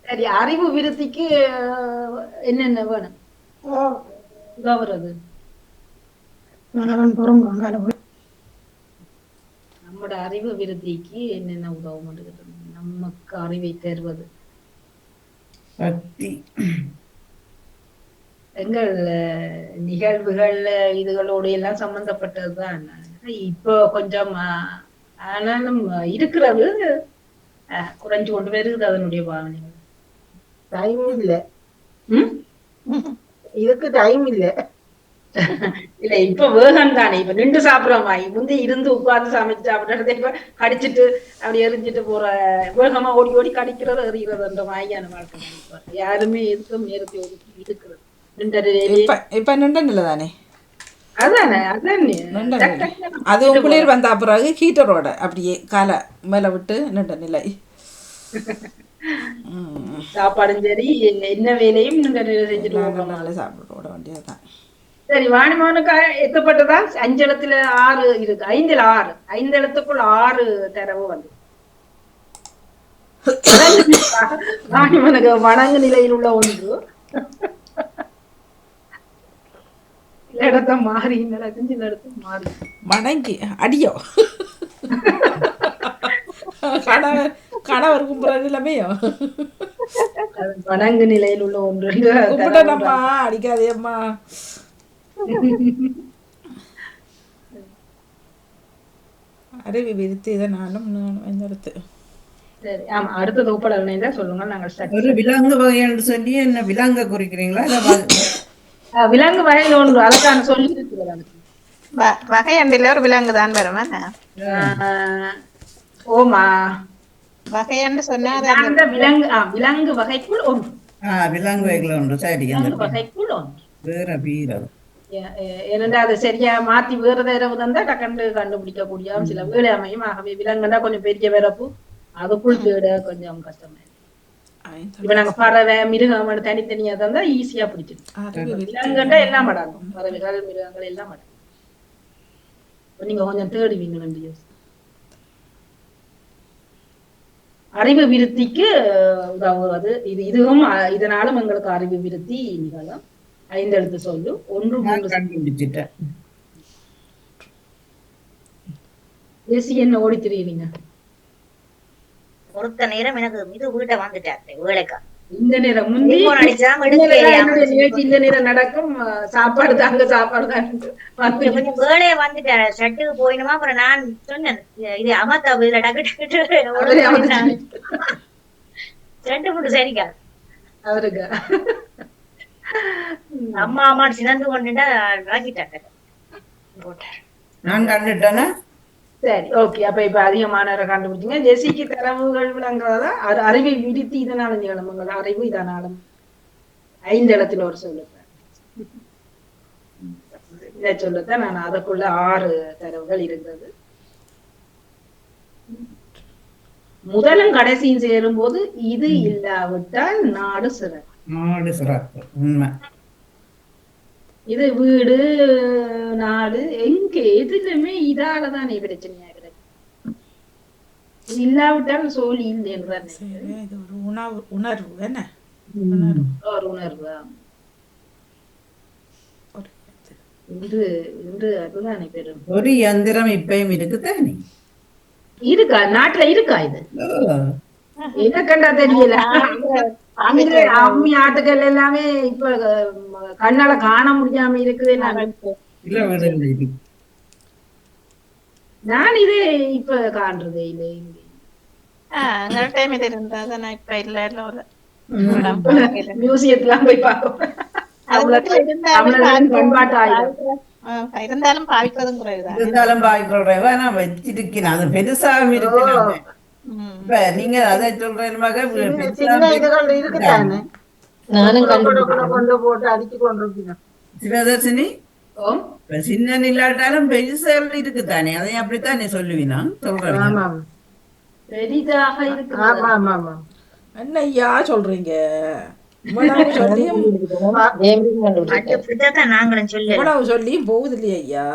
சரி அறிவு விருத்திக்கு என்னென்ன வேணும் உதவுறது? நம்மோட அறிவு விருத்திக்கு என்னென்ன உதவும்? நமக்கு அறிவை தருவது எங்கள் நிகழ்வுகள் இதுகளோட எல்லாம் சம்பந்தப்பட்டதுதான். இப்போ கொஞ்சம் ஆனாலும் இருக்கிறது குறைஞ்சு கொண்டு வருது அதனுடைய பாவனைகள்.
டைம் இல்ல, இதுக்கு டைம் இல்ல.
இல்ல இப்ப வேகம் தானே. இப்ப நின்று சாப்பிடுறோமா? முந்தி இருந்து உட்கார்ந்து சமைச்சு சாப்பிடுறது இப்ப கடிச்சிட்டு அப்படி எரிஞ்சிட்டு போற வேகமா ஓடி ஓடி கடிக்கிறது எறிகிறது மாதிரியான வாழ்க்கை. யாருமே எதுக்கும் நேரத்தை ஒதுக்கி இருக்கிறது
இப்ப நின்றல தானே.
அதானே
அதுவும் குளிர் வந்த பிறகு ஹீட்டரோட அப்படியே காலை மேல விட்டு நின்ற நிலை.
சாப்பாடும் சரி என்ன வேலையும் செஞ்சுட்டு
சாப்பிட வேண்டியதுதான்.
சரி வாணிமோனுக்கு எத்தப்பட்டதா? 5 எழுத்துல 6 இருக்கு. 5ல் 6 5 எழுத்துக்குள் 6 தரவு வந்து வாணிமோனுக்கு வணங்கு நிலையில் உள்ள ஒன்று இடத்த மாறி நடந்து இடத்த மாறி
வணங்கி அடியோ கணவர் கும்புற நிலைமையோ
வணங்கு நிலையில் உள்ள ஒன்று
கும்பிட்டனம்மா அடிக்காதே அம்மா. அறிவு விருத்தி இதை நானும் எடுத்து.
சரி ஆமா அடுத்தது ஒப்படை சொல்லுங்க. நாங்கள்
ஒரு விலங்கு வகை என்று சொல்லி என்ன விலங்க குறிக்கிறீங்களா?
விலங்கு வகையில் ஒன்று அதுக்கான சொல்லி இருக்கிறது.
வகை அண்டில ஒரு விலங்கு தான் வருமா?
ஓமா
வகை என்று சொன்னா
விலங்கு விலங்கு வகைக்குள் ஒன்று.
விலங்கு வகைக்குள் ஒன்று. சரி
வகைக்குள் ஒன்று.
வேற வீரம்
ஏனென்றா அது சரியா மாத்தி வேற தரவு தந்தா டக்கண்டு கண்டுபிடிக்கக்கூடிய சில வேலை அமையும். ஆகவே விலங்குனா கொஞ்சம் பெரிய பிறப்பு அதுக்குள் தேட கொஞ்சம் கஷ்டமா. இப்ப நாங்க பறவை மிருகம் தனித்தனியா தந்தா ஈஸியா பிடிச்சிடும். விலங்குண்டா எல்லாம் அடங்கும். பறவைகள் மிருகங்கள் எல்லாம் அடங்கும். நீங்க கொஞ்சம் தேடுவீங்க நன்றி. அறிவு விருத்திக்கு உதவுவது இதுவும் இதனாலும் எங்களுக்கு அறிவு விருத்தி நிகழும். 5 எழுத்து சொல்லு. 1 3
கண்டுபிடிச்சிட்டேன்.
என்ன ஓடி திரியுறீங்க?
ஒருத்த நேரம் எனக்கு இது வீட்டை வந்துட்டாரு வேலைக்கா.
இந்த நேரம் முந்தி நிகழ்ச்சி இந்த நேரம் நடக்கும். சாப்பாடு தாங்க சாப்பாடு தான்
வேலையை வந்துட்டாரு. ஷட்டுக்கு போயிடுமா. அப்புறம் நான் சொன்னேன் இது அமத்தா இதுல டக்கு ஷட்டு மட்டும் சரிக்கா
அவருக்கு
அம்மா அம்மா சினந்து கொண்டுட்டா ராக்கிட்டாங்க போட்டாரு.
நான் கண்டுட்டேன்னா
சரி ஓகே. அப்ப இப்ப அதிகமானவரை கண்டுபிடிச்சிங்க. ஜெசிக்கு தரவுகள் விளங்குறதா அறிவை விடுத்தி இதனால நிகழும். அறிவு இதனாலும் 5 இடத்துல ஒரு சொல்லுப்பேன். இதை சொல்லத்தான் நான் அதுக்குள்ள 6 தரவுகள் இருக்கிறது. முதலும் கடைசியும் சேரும் போது இது இல்லாவிட்டால் நாடு சிறப்பு.
நாடு சிறப்பு உண்மை.
இது வீடு நாடு எங்க எதுலுமே இதாலதான் பிரச்சனையா கிடைக்கும். இது இல்லாவிட்டால் சோழி இல்லைன்றான்.
இது ஒரு உணர்வு என்ன
ஒரு உணர்வு. இன்று இன்று அதுதானே பெரும்.
ஒரு யந்திரம் இப்பயும் இருக்குதானே?
இருக்கா நாட்டுல இருக்கா? இது என்ன கண்டா தெரியல. அம்மி ஆட்டுக்கள் எல்லாமே இப்ப கண்ணால காண முடியாம இருக்குது. நான் இது இப்ப காண்றதே இல்லை.
டைம் இது இருந்தா நான் இப்ப இல்ல
மியூசியத்துலாம் போய் பார்ப்போம்.
இருந்தாலும் பாவிப்பதும் குறைவுதான்.
இருந்தாலும் பாய்க்கிறோம். ஆனா வச்சிருக்கேன் அது பெருசாக இருக்கு. இப்ப நீங்க அதை சிவதர்சினி சின்ன இல்லாட்டாலும் பெருசாக இருக்குதானே, அதை அப்படித்தானே சொல்லுவீனா சொல்றேன்.
பெரிதாக இருக்கு.
என்ன ஐயா சொல்றீங்க? சொல்லியும் போகுது இல்லையா ஐயா?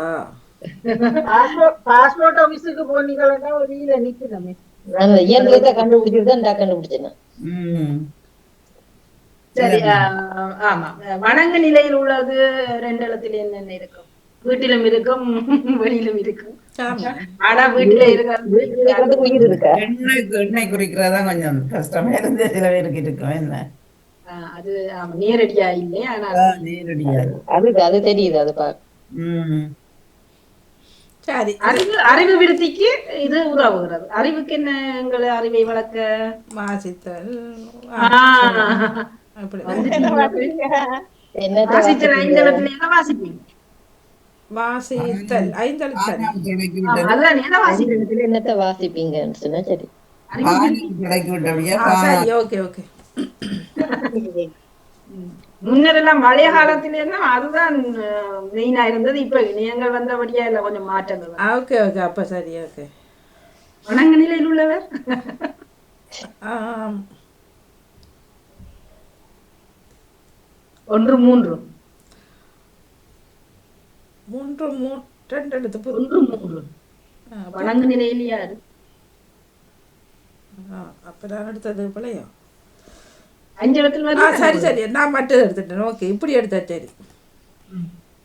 பாஸ்போர்ட் ஆபீஸுக்கு போனீங்கன்னா ஒரு வீல நிக்கணுமே.
இயந்திரத்தை கண்டுபிடிச்சிருந்தா கண்டுபிடிச்சேன்.
சரி ஆமா. வணங்கு நிலையில் உள்ளது 2 இடத்துல என்னென்ன இருக்கும்? வீட்டிலும் இருக்கும் வெளியிலும் இருக்கும். ஆனா வீட்டுல இருக்க
எண்ணெய் குறிக்கிறதா கொஞ்சம் கஷ்டமா இருந்து சில பேருக்கு இருக்கும். என்ன
அது நேரடியா இல்லை. ஆனா
நேரடியா
அது தெரியுது. அது பாரு.
சரி,
அறிவு விருத்திக்கு இது உதவுகிறது. அறிவுக்கு என்ன? எங்களை அறிவை வளர்க்க
வாசித்தல்.
வாசித்தல் 5 இடத்துல என்ன வாசிப்பீங்க?
வாசித்தல் 5 எழுத்து.
அதுதான் என்ன வாசிப்பீங்க?
என்னத்தை வாசிப்பீங்கன்னு சொன்னா சரி.
சரி ஓகே ஓகே.
முன்னர் எல்லாம் பழைய காலத்துல எல்லாம் அதுதான் மெயினா இருந்தது. இப்ப இணையங்கள் வந்தபடியா இல்ல கொஞ்சம் மாற்றங்கள்.
Okay okay. அப்ப சரி ஓகே.
வணங்க நிலையில் உள்ளவர் 1 3
2 எழுத்து.
1 3 வணங்கு நிலையில் யாரு?
அப்ப நான் எடுத்தது பிள்ளையோ
5 இடத்துல.
சரி சரி, நான் மட்டும் எடுத்துட்டேன். ஓகே, இப்படி எடுத்தா சரி.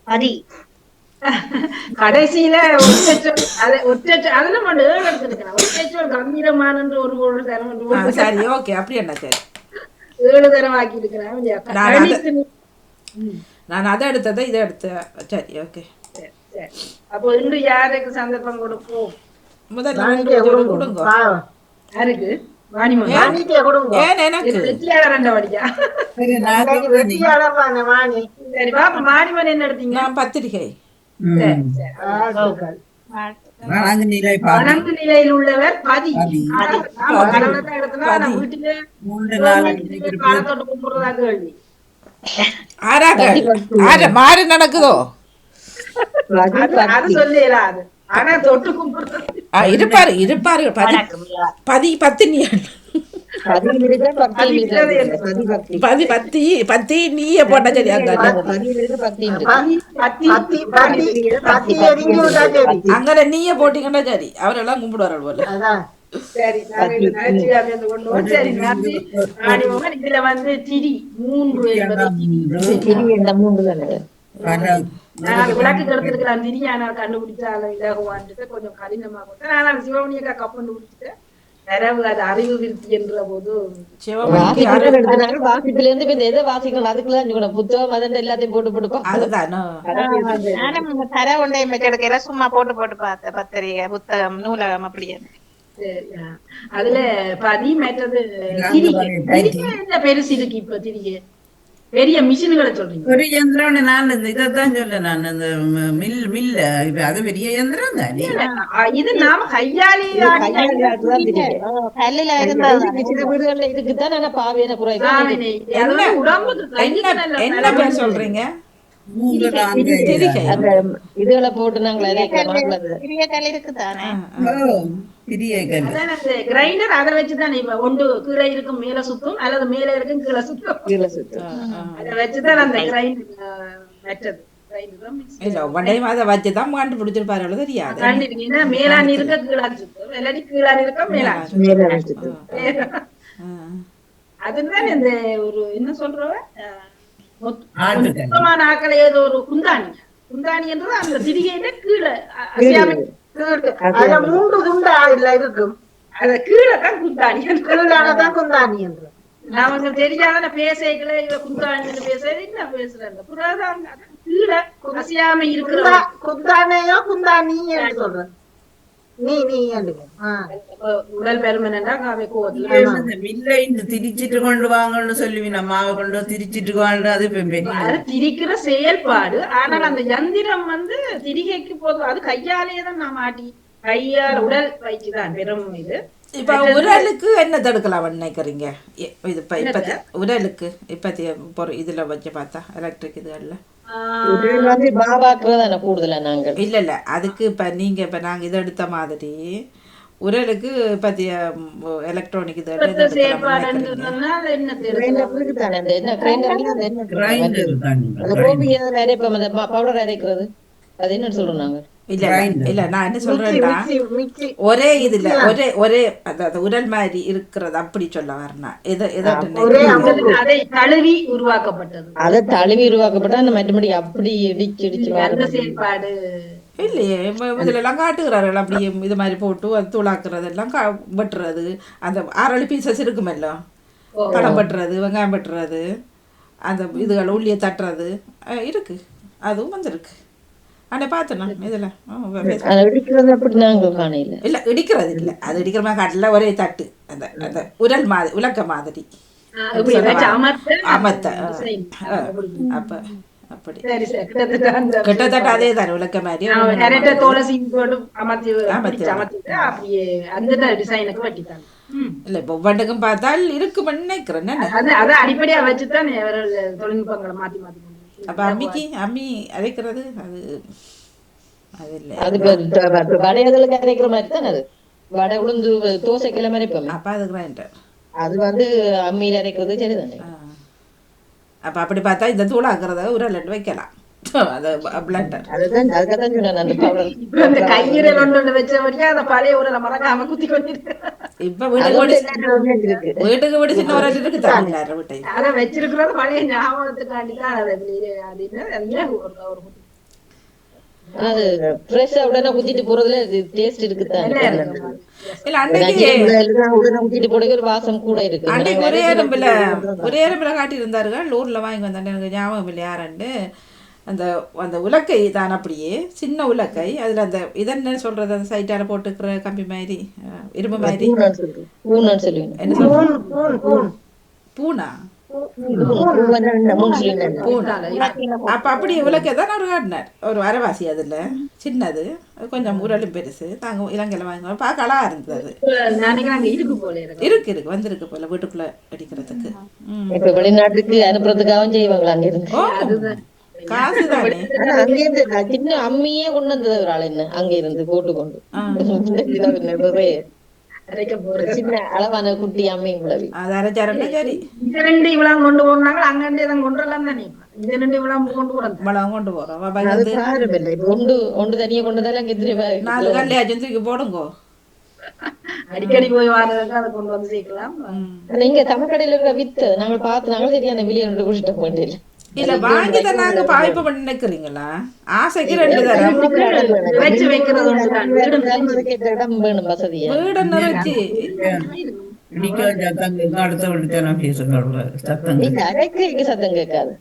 அதி
கடைசியில அதுல மட்டும் 7 எடுத்துருக்கேன். ஒற்றைச்சொல் கம்பீரமான ஒரு பொருள் தரம்.
சரி ஓகே, அப்படி என்ன சரி
7 தரம் ஆக்கி இருக்கிறேன்.
நான் அதை எடுத்ததை இதை எடுத்தேன். சரி ஓகே.
அப்போ இன்று யாருக்கு சந்தர்ப்பம் கொடுப்போம்?
முதல்ல கொடுங்க.
யாருக்கு?
பத்திரிகை.
வணங்கு நிலையில் உள்ளவர் பதி.
மாறி நடக்குதோ
அது சொல்லலாது. ஆனா தொட்டு கும்பிடுறது
இருப்பாரு பதி பத்தினியா
பதியும் இருக்கு, பக்தியும் இருக்கு.
பதிக்கிறது
அதுல. பதி பக்தி.
பதி பத்தி பத்தி நீயே போட்ட சரி அங்க
பதியும் இருக்கு, பக்தியும் இருக்கு.
பத்தி
பத்தி பத்தி பத்தி எரிஞ்சு விட்டா சரி.
அங்கே நீயே போட்டீங்கன்னா சரி அவரெல்லாம் கும்பிடுவார்கள் போல.
அதான்
சரி நாங்க இந்த நகைச்சுவையாக இருந்து கொண்டு வரோம். சரி நன்றி ராணிமோகன். இதுல வந்து திரி 3 என்பது திரி.
திரி என்ற 3 தானே.
நான் அது விளக்கு கெடுத்திருக்கிறேன் திரியா நான் கண்டுபிடிச்சாலும் இலகுவான்ட்டு கொஞ்சம் கடினமா கொடுத்தேன். நான் சிவமணியக்கா கண்டுபிடிச்சிட்டேன். தரவு அது அறிவு விருத்தி என்ற போது
சிவமணிக்கு
வாசிக்கிறது எடுத்தனால வாசிப்புல இருந்து இப்ப இந்த எதை வாசிக்கணும் அதுக்குலாம் செஞ்சுக்கணும். புத்தகம் அதெல்லாம் எல்லாத்தையும் போட்டு பார்ப்போம்.
அதுதானோ
நானும் தர ஒன்றையும் வச்செடுக்கல, சும்மா போட்டு பார்த்தேன். பத்திரிகை, புத்தகம், நூலகம் அப்படியே.
சரியா. அதுல பதி மற்றது திரிகை. திரிகை என்ன பெருசு இருக்கு இப்ப திரிகை? பெரிய மிஷின்களை சொல்றீங்க?
ஒரு யந்திரம் நான் இதைத்தான் சொல்ல நான் இந்த மில்ல இப்ப அது பெரிய யந்திரம் தானே.
இது நாம கையாலே
கல்லுல இருந்தா
சில வீடுகள்ல இருக்குதான். ஆனா பாவையான குறைவு.
உடம்புக்கு
என்ன பேர் சொல்றீங்க? திரிகை.
அந்த இதுகளை போட்டு நாங்கள்
பெரிய கல் இருக்குதானே.
பெரிய கல்
கிரைண்டர் அதை வச்சுதான் இப்ப ஒன்று கீழே இருக்கும் மேல சுத்தும் அல்லது மேல இருக்கும் கீழே சுத்தும். அதை வச்சுதான் அந்த கிரைண்டர் வெட்டது.
இல்ல ஒன்றையும் அதை வச்சுதான் கண்டுபிடிச்சிருப்பாரு தெரியாது.
கண்டிப்பா மேலாணி இருக்க கீழான் சுத்தும், இல்லாட்டி கீழான் இருக்க மேலாணி. அதுதான் இந்த ஒரு என்ன சொல்றவ மொத்தமான ஆக்களை ஏதோ ஒரு குந்தாணி. குந்தாணி என்றது அந்த திரிகையில கீழே
அதுல 3 துண்டா இல்ல இருக்கும்.
அத கீழே தான் குந்தாணி.
கீழானதான் குந்தாணி என்று
நமக்கு தெரியாத பேசைகளை இவ குந்தாணி பேசுறது என்ன பேசுறாங்க புறாதான் கீழே அசையாம இருக்கிற
குந்தானையோ குந்தானி என்று சொல்றேன். நீ
உடல் பெருமனா காவே கோவத்துல
மில்ல இந்த திரிச்சிட்டு கொண்டு வாங்கன்னு சொல்லுவீங்க. மாவை கொண்டு திரிச்சிட்டு வாங்க. அது
அது திரிக்கிற செயல்பாடு. ஆனால் அந்த யந்திரம் வந்து திரிகைக்கு போதும். அது கையாலே தான் நான் மாட்டி கையால் உடல் பயிற்சி தான் பெரும் இது.
இப்ப உரலுக்கு என்ன தடுக்கலாம் நினைக்கிறீங்க? இது இப்ப உரலுக்கு இப்ப இதுல வச்சு பார்த்தா எலக்ட்ரிக் இதுகள்ல
கூடுதலா நாங்கள்
இல்ல அதுக்கு இப்ப நீங்க இப்ப நாங்க இதை எடுத்த மாதிரி உரலுக்கு பத்திய எலக்ட்ரானிக் இது
பவுடர் அரைக்கிறது அது என்ன சொல்றோம் நாங்க.
இல்ல இல்ல நான் என்ன சொல்றேன்னா ஒரே இதுல ஒரே அதாவது உரல் மாதிரி இருக்கிறது அப்படி சொல்ல வரணும்.
அதை தழுவி உருவாக்கப்பட்டது.
அதை தழுவி உருவாக்கப்பட்ட அந்த மற்றபடி அப்படி இடிச்சு
அந்த செயல்பாடு
இல்லையே. இதுல எல்லாம் காட்டுகிறார்கள் அப்படியே இது மாதிரி போட்டு அது தூளாக்குறது எல்லாம் வெட்டுறது அந்த 6 பீசஸ் இருக்குமல்ல, பழம் வெட்டுறது, வெங்காயம் வெட்டுறது, அந்த இதுகள் உள்ளிய தட்டுறது இருக்கு. அதுவும் வந்திருக்கு. ஆனா பார்த்தேன் இதுல இல்ல இடிக்கிறது இல்ல. அது இடிக்கிற மாதிரி காட்டுல ஒரே தட்டு அந்த அந்த உரல் மாதிரி உலக்க மாதிரி அமர்த்த. அப்ப அப்படி கிட்டத்தட்ட அதே தானே உலக்க மாதிரி இல்ல. இப்போ ஒவ்வொன்றுக்கும் பார்த்தால் இருக்குமென்னு நினைக்கிறேன்.
அடிப்படையா வச்சுதான் தொழில்நுட்பங்களை மாத்தி மாத்தி.
அப்ப அம்மி அரைக்கிறது அது அது இல்ல.
அது வடைகளுக்கு அரைக்கிற மாதிரி தான். அது வடை உளுந்து தோசை கிழமை அரைப்போம்.
அப்ப அது கிரைண்டர்.
அது வந்து அம்மியில் அரைக்கிறது சரிதானே.
அப்ப அப்படி பார்த்தா இந்த தூளாக்குறத உரல் வைக்கலாம்.
கையிறல் ஒன்று வச்சபடியா அந்த பழைய உரலை மறக்காம குத்தி கொண்டிருக்கேன்.
இப்ப வீட்டுக்கு வீடு சின்ன உரல் இருக்கு.
அதை வச்சிருக்கிறது பழைய ஞாபகத்துக்காண்டிதான்.
அது ஃப்ரெஷ்ஷா உடனே குத்திட்டு போறதுல டேஸ்ட் இருக்குதான்.
இல்ல அன்னைக்கு
உடனே குத்திட்டு போடுற ஒரு வாசம் கூட இருக்கு.
அன்னைக்கு ஒரே எறும்புல காட்டி இருந்தார்கள். ஊர்ல வாங்கி வந்தேன். எனக்கு ஞாபகம் இல்லை யாருன்னு. அந்த அந்த உலக்கை தான் அப்படியே சின்ன உலக்கை. அதுல அந்த இதென்ன சொல்றது அந்த சைட்டால போட்டுக்கிற கம்பி மாதிரி இரும்பு மாதிரி என்ன சொல்ற பூனா அப்ப அப்படி உலக்கை தான் ஒரு காட்டினார். ஒரு அரைவாசி அதுல சின்னது கொஞ்சம் உரலும் பெருசு. தாங்க இலங்கையில வாங்க பார்க்க அழகா இருந்தது. இருக்கு வந்திருக்கு போல வீட்டுக்குள்ள அடிக்கிறதுக்கு.
வெளிநாட்டுக்கு அனுப்புறதுக்காகவும் செய்வாங்களா?
காசுதானே.
சின்ன அம்மியே கொண்டு வந்தது ஒரு ஆள் என்ன அங்க இருந்து போட்டு கொண்டு
அரைக்க போறது
சின்ன அளவான குட்டி அம்மையும் குழவி.
அது அரைச்சாரண்டா சரி.
இந்த ரெண்டு இவ்வளவு கொண்டு போனாங்க அங்கே தான் கொண்டு வரலாம் தானே. இந்த ரெண்டு இவ்வளவு கொண்டு போறாங்க
இவ்வளவு கொண்டு போறோம்.
அது பாருமில்லை. இப்ப ஒன்று தனியா கொண்டு தான் அங்கே
4 கல்லையாச்சும் தூக்கி போடுங்கோ.
அடிக்கடி போய் வாரதுக்கு அதை கொண்டு வந்து சேர்க்கலாம்.
நீங்க தமிழ்கடையில இருக்கிற வித்து நாங்க பார்த்து நாங்க சரியான வெளியே ரெண்டு குடிச்சிட்ட வேண்டியது.
இல்ல வாங்கிதான் நாங்க பாய்ப்பு பண்ணி நினைக்கிறீங்களா? ஆசைக்கு 2 தரம்
வச்சு வைக்கிறது ஒன்றுதான்.
இடம் வேணும் வசதியா.
வீடு நிறைச்சி
இடிக்க சத்தம் கேட்கும், அடுத்த வீட்டுல பேசுங்க சத்தம்
நீங்க அரைக்கைக்கு சத்தம் கேட்காது.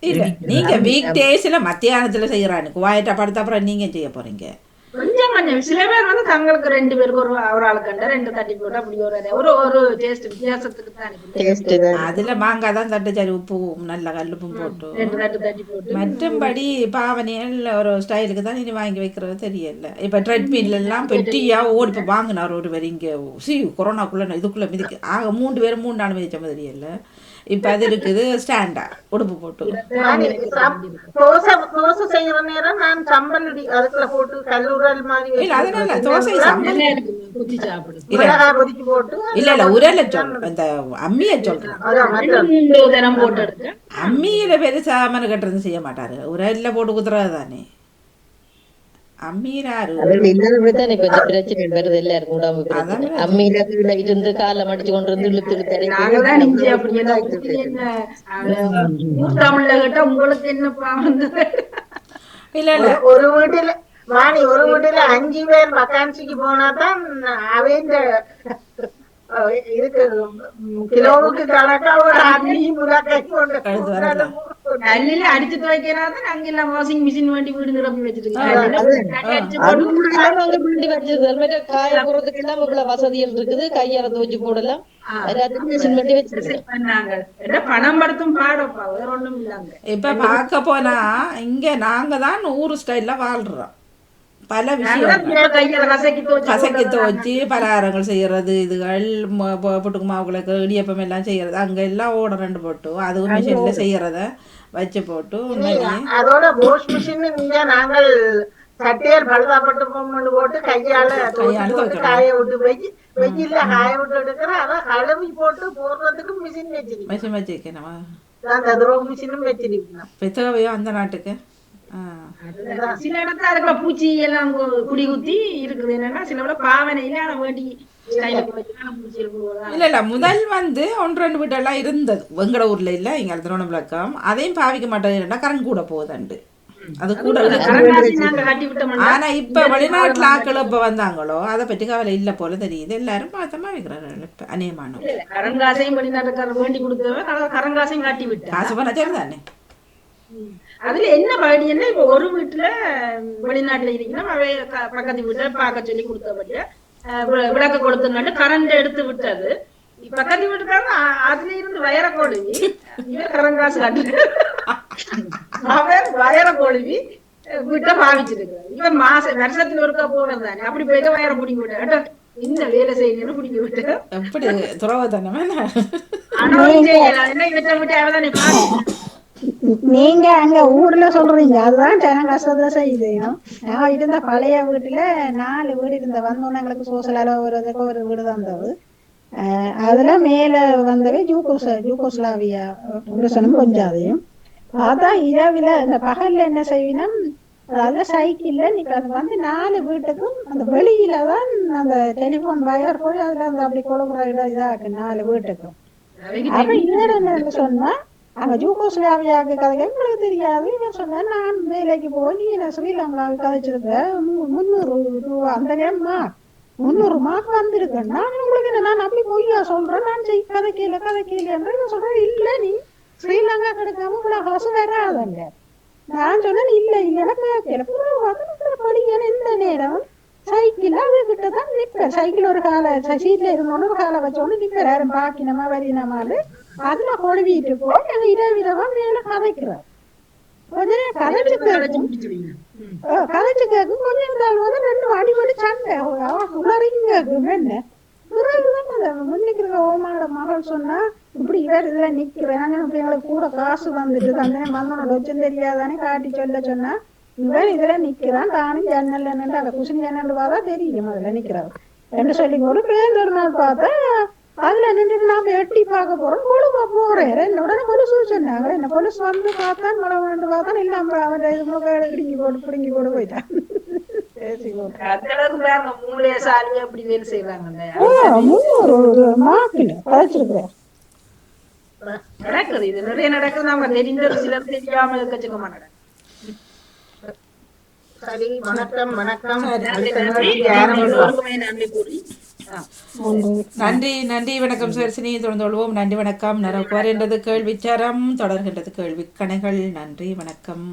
இல்ல நீங்க வீக் டேஸ்ல மத்தியானத்துல செய்யறானுக்கு வாயிட்டா படுத்த அப்புறம் நீங்க செய்ய போறீங்க.
கொஞ்சம் கொஞ்சம் சில பேர் வந்து தங்களுக்கு 2 பேருக்கு ஒரு ஆள் கண்ட 2 தட்டி போட்டு அப்படி ஒரு டேஸ்ட் வித்தியாசத்துக்கு தான்.
அதுல மாங்காய் தான் தட்டுச்சாரி உப்பு நல்ல கல்லுப்பும் போட்டு
2 தட்டி போட்டு.
மற்றும்படி பாவனையில் ஒரு ஸ்டைலுக்கு தான் இனி வாங்கி வைக்கிறது தெரியல. இப்ப ட்ரெட்மில் எல்லாம் பெட்டியா ஓடி இப்ப வாங்கினார் ஒரு பேர் இங்க கொரோனாக்குள்ள இதுக்குள்ள மிதிக்கு 3 பேரும் 3 நாள் மிதிச்ச மாதிரி தெரியல. இப்ப அது இருக்குது ஸ்டாண்டா உடுப்பு போட்டு.
தோசை செய்யற நேரம் நான் சம்பல் அதுக்குள்ள போட்டு கல்லூரல் மாதிரி
இல்ல அதனால தோசை சம்பல்
குத்தி சாப்பிடு.
மிளகாய் கொதிச்சு போட்டு
இல்ல உரல சொல்றேன், இந்த அம்மிய சொல்றேன்.
தினம் போட்டு எடுத்து
அம்மியில பெருசா மனு கட்டுறது செய்ய மாட்டாரு, உரல்ல போட்டு குத்துறது தானே. அம்மீராரு
இல்லாததான் இப்ப இந்த பிரச்சனை வருது எல்லாருக்கும் உடம்பு பிரச்சனை. அம்மியில கீழே இருந்து காலை மடிச்சு கொண்டு வந்து இழுத்து
நாங்கதான் நெஞ்சு அப்படி தமிழ்ல கேட்டா உங்களுக்கு என்னப்பா வந்து.
இல்ல இல்ல
ஒரு வீட்டுல வாணி ஒரு வீட்டுல 5 பேர் வக்கான்சிக்கு போனாதான் அவன் இதுக்கு கிலோவுக்கு கணக்கா ஒரு அம்மி முலக்கை கொண்டு
கல்லில அடிச்சு துவைக்கிறாதான் அங்கெல்லாம் வாஷிங் மிஷின் வண்டி வீடு நிரப்பி வச்சிருக்காங்க.
காய போறதுக்கு எல்லாம் இவ்வளவு வசதிகள் இருக்குது. கையால துவைச்சு போடலாம். மிஷின் வண்டி வச்சிருக்காங்க.
பணம் படுத்தும் பாடப்பா வேற ஒண்ணும் இல்லாங்க.
இப்ப பார்க்க போனா இங்க நாங்க தான் ஊரு ஸ்டைல்ல வாழ்றோம். பல விஷயம் கசக்கி துவச்சி பலகாரங்கள் செய்யறது, இதுகள் பொட்டுக்கு மாவுகளுக்கு இடியப்பம் எல்லாம் செய்யறது அங்க எல்லாம் ஓட 2 போட்டு அதுவும் மிஷின்ல செய்யறத வச்சு போட்டு.
அதோட வாஷ் மிஷின் இங்க நாங்கள் சட்டையால் பழுதாப்பட்டு பொம்மு போட்டு கையால காய விட்டு வெயில்ல காய விட்டு எடுக்கிற அதான் கழுவி போட்டு போடுறதுக்கு மிஷின்
வச்சிருக்கேன்.
அந்த த்ரோ மிஷினும் வச்சிருக்கணும்.
பெத்தவையோ அந்த நாட்டுக்கு
சில இடத்துல இருக்கிற பூச்சி எல்லாம் குடி குத்தி இருக்குது. என்னன்னா சில பாவனையில வேண்டி
இல்ல இல்ல முதல் வந்து 1-2 வீட்டெல்லாம் இருந்தது எங்கட ஊர்ல இல்ல இங்க திருவண்ணாமலம். அதையும் பாவிக்க மாட்டேன், கரண்ட் கூட போகுதுண்டு அது கூட. ஆனா இப்ப வெளிநாட்டுல ஆக்கள் இப்ப வந்தாங்களோ அதை பற்றி கவலை இல்ல போல தெரியுது. எல்லாரும் பார்த்தமா வைக்கிறாங்க இப்ப அநேகமான
கரங்காசையும் வெளிநாட்டுக்காரர் வேண்டி கொடுத்தவ கரங்காசையும் காட்டி விட்டு
காசு பண்ண சரிதானே.
அதுல என்ன படி என்ன இப்ப ஒரு வீட்டுல வெளிநாட்டுல இருக்கணும் அவை பக்கத்து வீட்டுல பார்க்க சொல்லி கொடுத்தபடியா விளக்க கொடுத்துங்கன்னு கரண்ட் எடுத்து விட்டது. பக்கத்து வீட்டுக்காரங்க அதுல இருந்து வயர கொழுவி இவன் கரங்காசு காட்டு அவன் வயர கொழுவி வீட்டை பாவிச்சிருக்கு. இவன் வருஷத்துல ஒருக்கா போனது தானே அப்படி போயிட்டு வயர பிடிக்க விட்ட இந்த வேலை செய்யணும்னு பிடிக்க விட்டு
எப்படி துறவதானே
என்ன இவற்றை விட்டு அவதானே பாவி.
நீங்க அங்க ஊர்ல சொல்றீங்க அதுதான் ஜன கஷ்டத்தை செய்யுது. நான் இருந்த பழைய வீட்டுல 4 வீடு இருந்த வந்தோன்னு எங்களுக்கு சோசியல் அளவுறதுக்கு ஒரு வீடு தந்தது. அதுல மேல வந்தவே ஜூகோஸ்லாவியா புருஷனும் கொஞ்சாதையும் பார்த்தா இரவுல இந்த பகல்ல என்ன செய்வினா அதாவது சைக்கிள்ல நீங்க வந்து 4 வீட்டுக்கும் அந்த வெளியில தான் அந்த டெலிபோன் வயர் போய் அதுல அந்த அப்படி கொழுகுற இடம் இதாக்கு 4 வீட்டுக்கும். அப்ப இவர் என்ன சொன்னா அங்க ஜூகோஸ்லாவியாவுக்கு கதை எங்களுக்கு தெரியாது. இவன் சொன்னா நான் வேலைக்கு போய் நீ என்ன ஸ்ரீலங்காவுக்கு கதைச்சிருக்க 300 ரூபா அந்த நேரம் 300 மார்க் வந்திருக்கேன். நான் உங்களுக்கு என்ன நான் அப்படி பொய்யா சொல்றேன், நான் கதை கேளு சொல்றேன். இல்ல நீ ஸ்ரீலங்கா கிடைக்காம இவ்வளவு காசு வராதங்க. நான் சொன்னேன் இல்ல எனக்கு படிக்க இந்த நேரம் சைக்கிள் அது கிட்டதான் நிப்பேன். சைக்கிள் ஒரு காலை சீட்ல இருந்தோன்னு ஒரு காலை வச்சோன்னு நிப்பேன். யாரும் பாக்கினமா வரினமான்னு அதுல கொழுவிட்டு போய் நாங்க இரவிரவா மேல கதைக்கிறோம். கதைச்சு கேட்கும் கொஞ்சம் இருந்தாலும் 2 அடிபடி சண்டை உளறிங்க என்ன முன்னிக்கிற ஓமாவோட மகள் சொன்னா இப்படி இவர் இதுல நிக்கிறேன் எங்களுக்கு கூட காசு வந்துட்டு அந்த மந்தனோட வச்சும் தெரியாதானே காட்டி சொன்னா இவன் இதுல நிக்கிறான் தானும் ஜன்னல் என்னன்னு அந்த குசின் ஜன்னல் வாதான் தெரியும் அதுல நிக்கிறான். என்று சொல்லி போட்டு பேருந்து ஒரு நாள் பார்த்தா அதுல நின்று நாம எட்டி பார்க்க போறோம் கொழும்பா போறேன் உடனே கொலுசு சொன்னாங்க என்ன கொலுசு வந்து பார்த்தான் மழை பார்த்தான் இல்லாம அவன் இது இடுங்கி போட்டு பிடுங்கி போட்டு போயிட்டான் பேசி போட்டு
அந்த அளவுக்கு பாருங்க மூளைய சாலி அப்படி வேலை செய்வாங்க
ஒரு மாப்பிள்ள பதைச்சிருக்கிறார்
நடக்குது இது நிறைய நடக்குது நம்ம தெரிந்த ஒரு சிலர் தெரியாம இருக்கச்சுக்கமா நடக்கும்
சரி வணக்கம் வணக்கம்
எல்லோருக்குமே நன்றி கூறி
நன்றி நன்றி வணக்கம் சுவர்சினி தொடர்ந்து கொள்வோம். நன்றி வணக்கம். வருகின்றது கேள்விச்சாரம், தொடர்கின்றது கேள்வி கணைகள். நன்றி வணக்கம்.